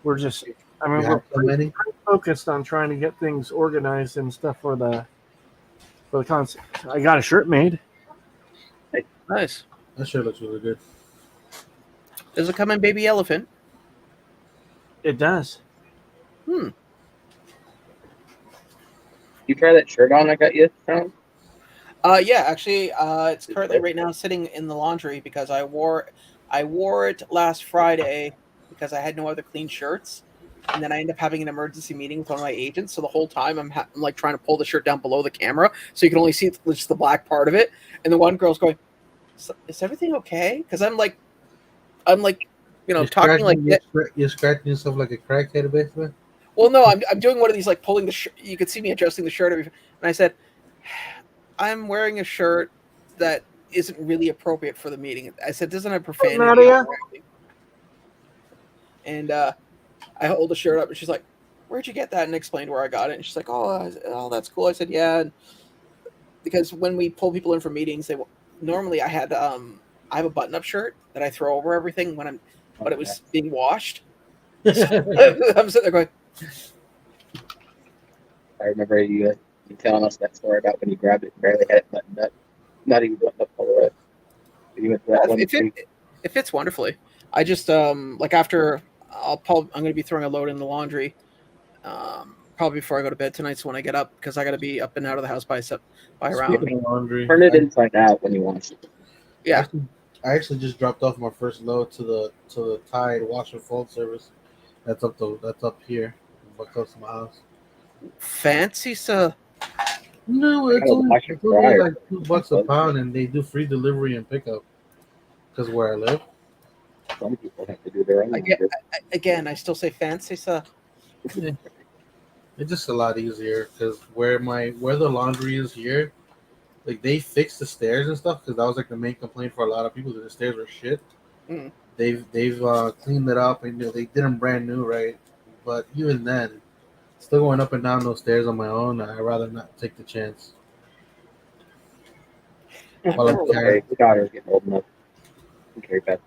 we're just. I You mean, we're have so pretty many. focused on trying to get things organized and stuff for the concert. I got a shirt made. Nice. That sure looks really good. Does it come in baby elephant? It does. Hmm. You try that shirt on I got you, Sean? Yeah, actually, it's currently right now sitting in the laundry because I wore it last Friday because I had no other clean shirts, and then I ended up having an emergency meeting with one of my agents. So the whole time I'm like trying to pull the shirt down below the camera so you can only see just the black part of it. And the one girl's going, "Is everything okay?" Because I'm like, talking like that. You're scratching yourself like a crackhead, basically. Well, no, I'm doing one of these like pulling the shirt. You could see me adjusting the shirt, and I said, "I'm wearing a shirt that isn't really appropriate for the meeting." I said, "Doesn't have profanity on Nadia? or anything." And I hold the shirt up, and she's like, "Where'd you get that?" And explained where I got it. And she's like, "Oh, that's cool." I said, "Yeah," and because when we pull people in for meetings, normally I have a button-up shirt that I throw over everything but it was being washed. So I'm sitting there going, I remember you telling us that story about when you grabbed it and barely had it buttoned up. Not even buttoned up all the way. You went to that one. It fits wonderfully. I just like after I'm going to be throwing a load in the laundry probably before I go to bed tonight. So when I get up, because I got to be up and out of the house by around. Speaking of laundry, Turn it inside out when you wash it. Yeah, I actually just dropped off my first load to the Tide wash and fold service. That's up here, but close to my house. fancy sir. No, I gotta wash and it's only dryer. like $2 a pound, and they do free delivery and pickup. Because where I live, Some people have to do their own laundry. Again, I still say fancy sir. yeah, it's just a lot easier. Because where the laundry is here, like they fixed the stairs and stuff. Because that was like the main complaint for a lot of people that the stairs were shit. Mm. They've cleaned it up and they did them brand new, right? But even then, still going up and down those stairs on my own, I'd rather not take the chance. While I'm carrying, Okay, the daughter's getting old enough to carry that.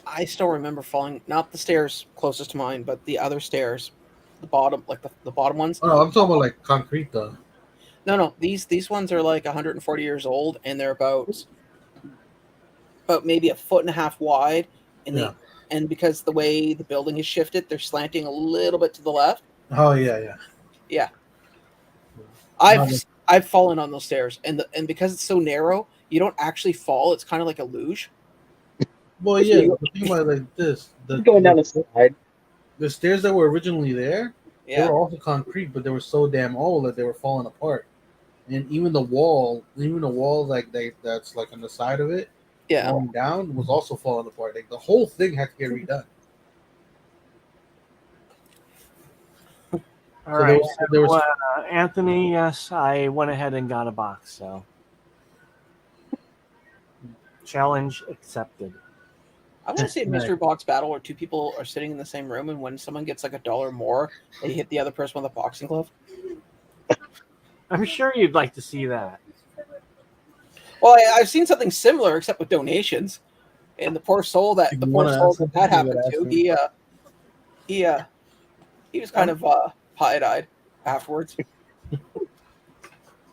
I still remember falling, not the stairs closest to mine, but the other stairs, the bottom, like the bottom ones. oh no, I'm talking about like concrete though. No, these ones are like 140 years old, and they're about maybe a foot and a half wide, and Yeah. because the way the building is shifted, they're slanting a little bit to the left. Oh yeah. Yeah, No, I've fallen on those stairs, and because it's so narrow, you don't actually fall. It's kind of like a luge. well, yeah. The thing about it like this, Going down the side. the stairs that were originally there, they Yeah, were also concrete, but they were so damn old that they were falling apart. And even the wall that's like on the side of it, yeah. going down, was also falling apart. Like the whole thing had to get redone. All So right. there was Anthony, yes, I went ahead and got a box. So challenge accepted. I want to see a mystery box battle where two people are sitting in the same room, and when someone gets like $1 more, they hit the other person with a boxing glove. I'm sure you'd like to see that. Well, I've seen something similar, except with donations. And the poor soul that happened to, he was kind of pie-eyed afterwards.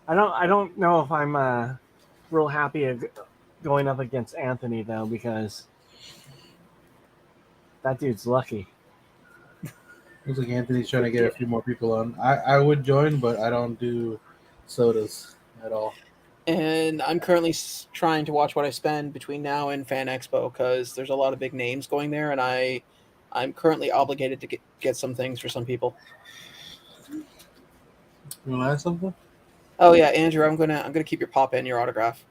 I don't know if I'm real happy going up against Anthony though, because that dude's lucky. looks like Anthony's trying to get a few more people on. I would join, but I don't do sodas at all. And I'm currently trying to watch what I spend between now and Fan Expo because there's a lot of big names going there, and I'm currently obligated to get some things for some people. You want to add something? Oh yeah, Andrew, I'm gonna keep your pop and your autograph.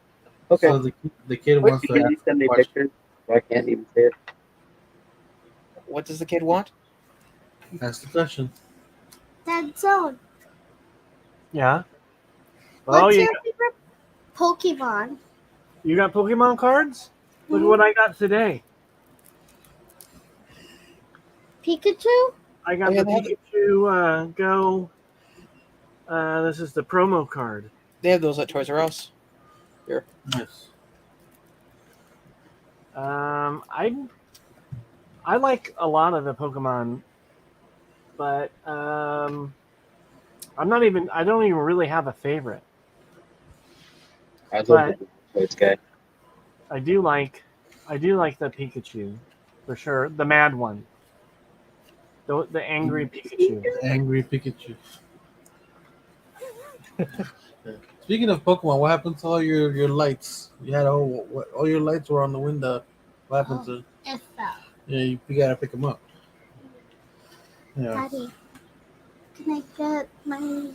Okay. So the kid Wait, wants to can you ask a send me question. pictures? I can't even see it. What does the kid want? Ask the question. Deadzone. Yeah. Oh, What's you your favorite Pokemon? got Pokemon cards? Look at what I got today. Pikachu? I Oh got yeah, the Pikachu Go. This is the promo card. they have those at Toys R Us. Here. Yes. I like a lot of the Pokemon, but I don't even really have a favorite. I was But looking for this guy. I do like the Pikachu for sure. The mad one. The angry Pikachu. The angry Pikachu. Yeah. Speaking of Pokemon, what happened to all your lights? You had all your lights were on the window. What happened to? It fell. Yeah, you gotta pick them up. Yeah. Daddy, can I get my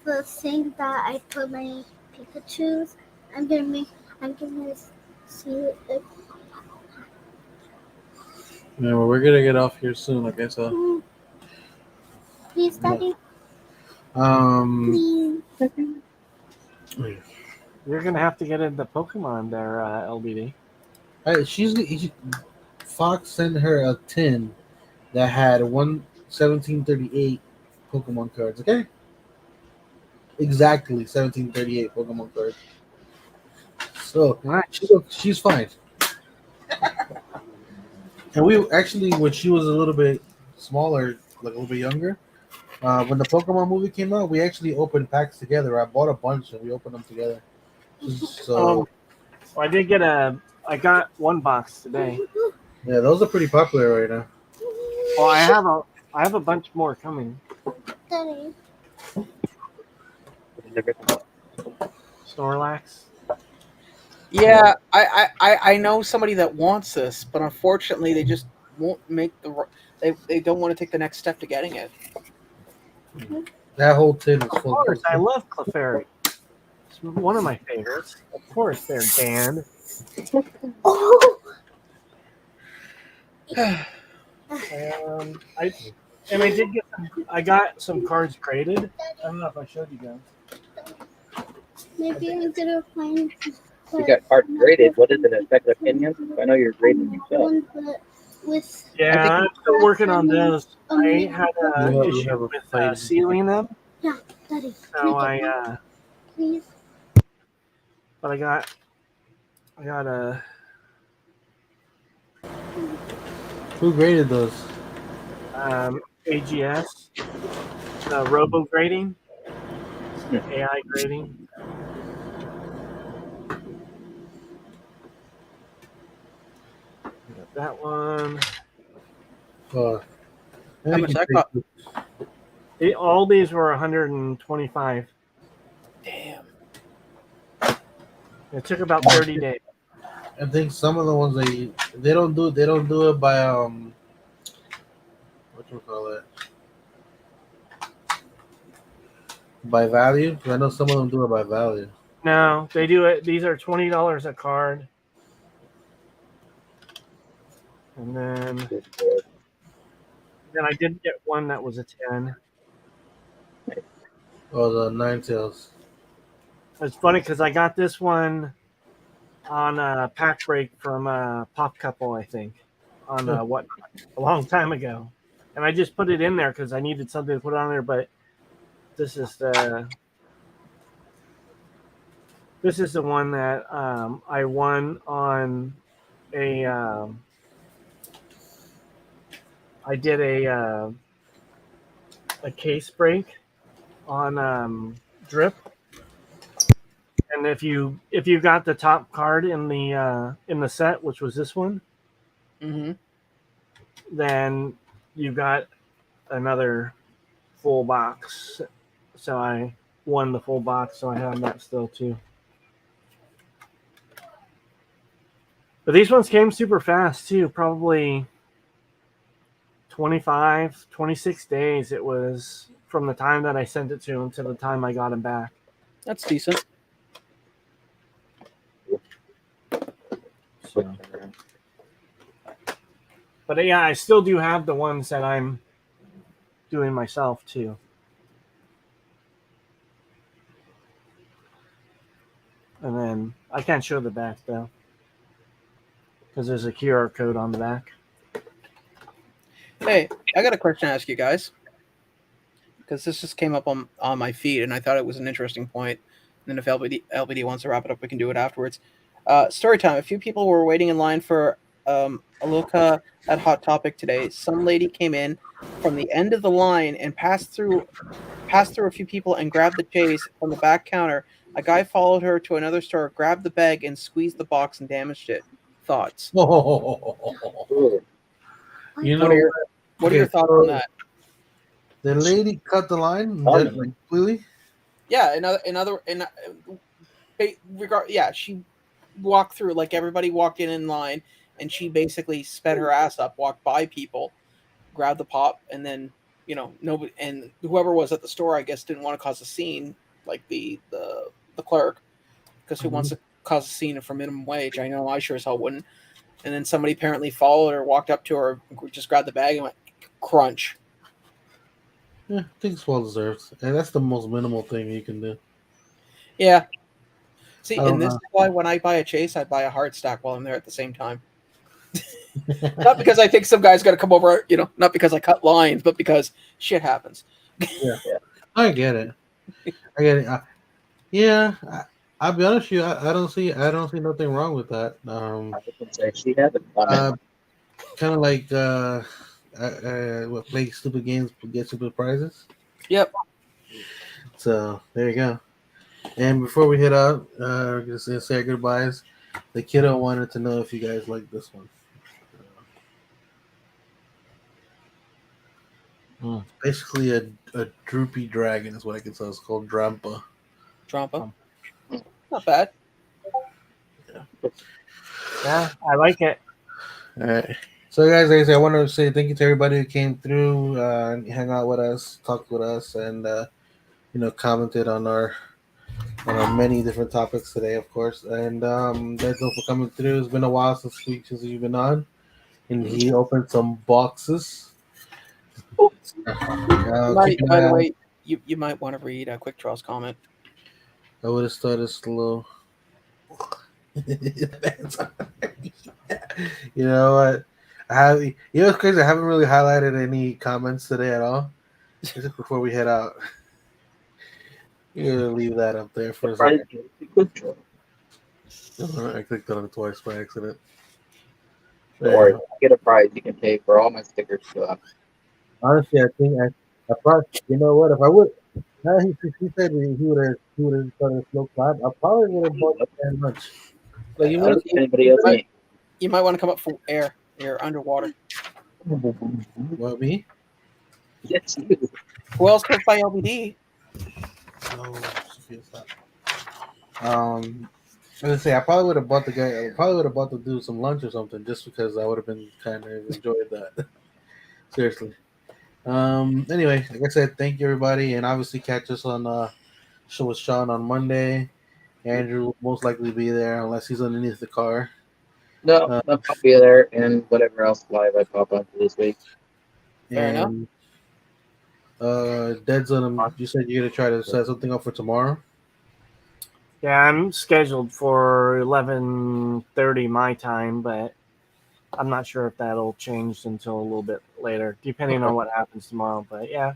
the thing that I put my Pikachu's? I'm gonna see if Yeah, well, we're gonna get off here soon. Okay, so please, Daddy, um, please. You're gonna have to get into Pokemon there, LBD. Fox sent her a tin that had 1738 Pokemon cards. Okay, exactly 1738 Pokemon cards. So Nice. she's fine. And we actually, when she was a little bit smaller, like a little bit younger, when the Pokemon movie came out, we actually opened packs together. I bought a bunch and we opened them together. So I did I got one box today. yeah, those are pretty popular right now. Well, I have a bunch more coming. Daddy. Snorlax. Yeah, I know somebody that wants this, but unfortunately, they just won't make they don't want to take the next step to getting it. That whole tin is Of full. course, I love Clefairy. It's one of my favorites. Of course, they're banned. Oh. I got some cards graded. I don't know if I showed you guys. Maybe I'm gonna find. You got cards graded. What is it? A second opinion? I know you're grading yourself. One, but with Yeah, I'm still working on those. I had an You issue have a with fight. sealing them, yeah, Daddy. Can so I get one, please? but I got a. Who graded those? AGS, robo grading, AI grading. Got that one. How much that cost? All these were 125. Damn. It took about 30 days. I think some of the ones they don't do it by what you call it, by value. I know some of them do it by value. No, they do it. These are $20 a card, and then I did get one that was a 10. Oh, the Ninetales. It's funny because I got this one on a pack break from Pop Couple, I think, on a long time ago, and I just put it in there because I needed something to put on there. But this is the one that I won on a. I did a case break on drip. And if you got the top card in the set, which was this one, Mm-hmm. then you got another full box. So I won the full box, so I have that still too. But these ones came super fast too, probably 26 days it was from the time that I sent it to him to the time I got him back. That's decent. So, but yeah, I still do have the ones that I'm doing myself too. And then I can't show the back though, because there's a QR code on the back. Hey, I got a question to ask you guys, because this just came up on my feed, and I thought it was an interesting point. And then if LBD wants to wrap it up, we can do it afterwards. Story time. A few people were waiting in line for Aloka at Hot Topic today. Some lady came in from the end of the line and passed through a few people and grabbed the chase from the back counter. A guy followed her to another store, grabbed the bag, and squeezed the box and damaged it. Thoughts? Ooh. You What know are your What are your thoughts on that? The lady cut the line Darn. completely. Yeah, she walked through like everybody walked in line, and she basically sped her ass up, walked by people, grabbed the pop, and then nobody and whoever was at the store, I guess, didn't want to cause a scene, like the clerk, because who wants to cause a scene for minimum wage? I know I sure as hell wouldn't. And then somebody apparently followed her, walked up to her, just grabbed the bag and went crunch. Yeah, I think it's well deserved, and that's the most minimal thing you can do. Yeah. See, I and don't this know. is why when I buy a chase, I buy a hard stack while I'm there at the same time. Not because I think some guy's got to come over, not because I cut lines, but because shit happens. Yeah, I get it. I get it. Yeah, I'll be honest with you. I don't see nothing wrong with that. I can say she had a comment. Kind of like what play stupid games get stupid prizes. Yep. So there you go. And before we head out, just gonna say our goodbyes. The kiddo wanted to know if you guys like this one. Basically, a droopy dragon is what I can say. It's called Drampa. Trompa. Not bad. Yeah, I like it. All right. So, guys, like I said, I want to say thank you to everybody who came through, and hang out with us, talked with us, and commented on our many different topics today, of course. And thanks all for coming through. It's been a while since you've been on, and he opened some boxes. By Keep an eye the out. way, you might want to read Quick Draw's comment. I would have started slow. You know what? It's crazy. I haven't really highlighted any comments today at all. Just before we head out, you're gonna leave that up there for a second. I clicked on it twice by accident. Don't worry, if I get a prize, you can pay for all my stickers to go up. Honestly, I think I probably, you know what? If I would, now he said he would have started a slow clap. I probably would have bought that much. Like I don't see anybody else need. You might want to come up for air. You're underwater. What, me? Yes, you. Who else could buy LBD? No, I was say I probably would have bought the guy. I probably would have bought the dude some lunch or something, just because I would have been kind of enjoyed that. Seriously. Anyway, like I said, thank you everybody, and obviously catch us on show with Sean on Monday. Andrew will most likely be there unless he's underneath the car. No, I'll be there and whatever else live I pop onto this week. Fair enough. And Deadzone, you said you're gonna try to set something up for tomorrow. Yeah, I'm scheduled for 11:30 my time, but I'm not sure if that'll change until a little bit later, depending on what happens tomorrow. But yeah,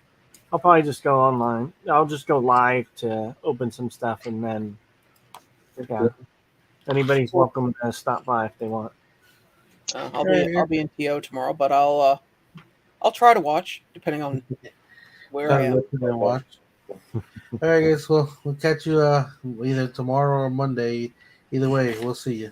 I'll probably just go online. I'll just go live to open some stuff, and then yeah, anybody's welcome to stop by if they want. I'll be in TO tomorrow, but I'll try to watch depending on where I am. Listen and watch. All right, guys. Well, we'll catch you either tomorrow or Monday. Either way, we'll see you.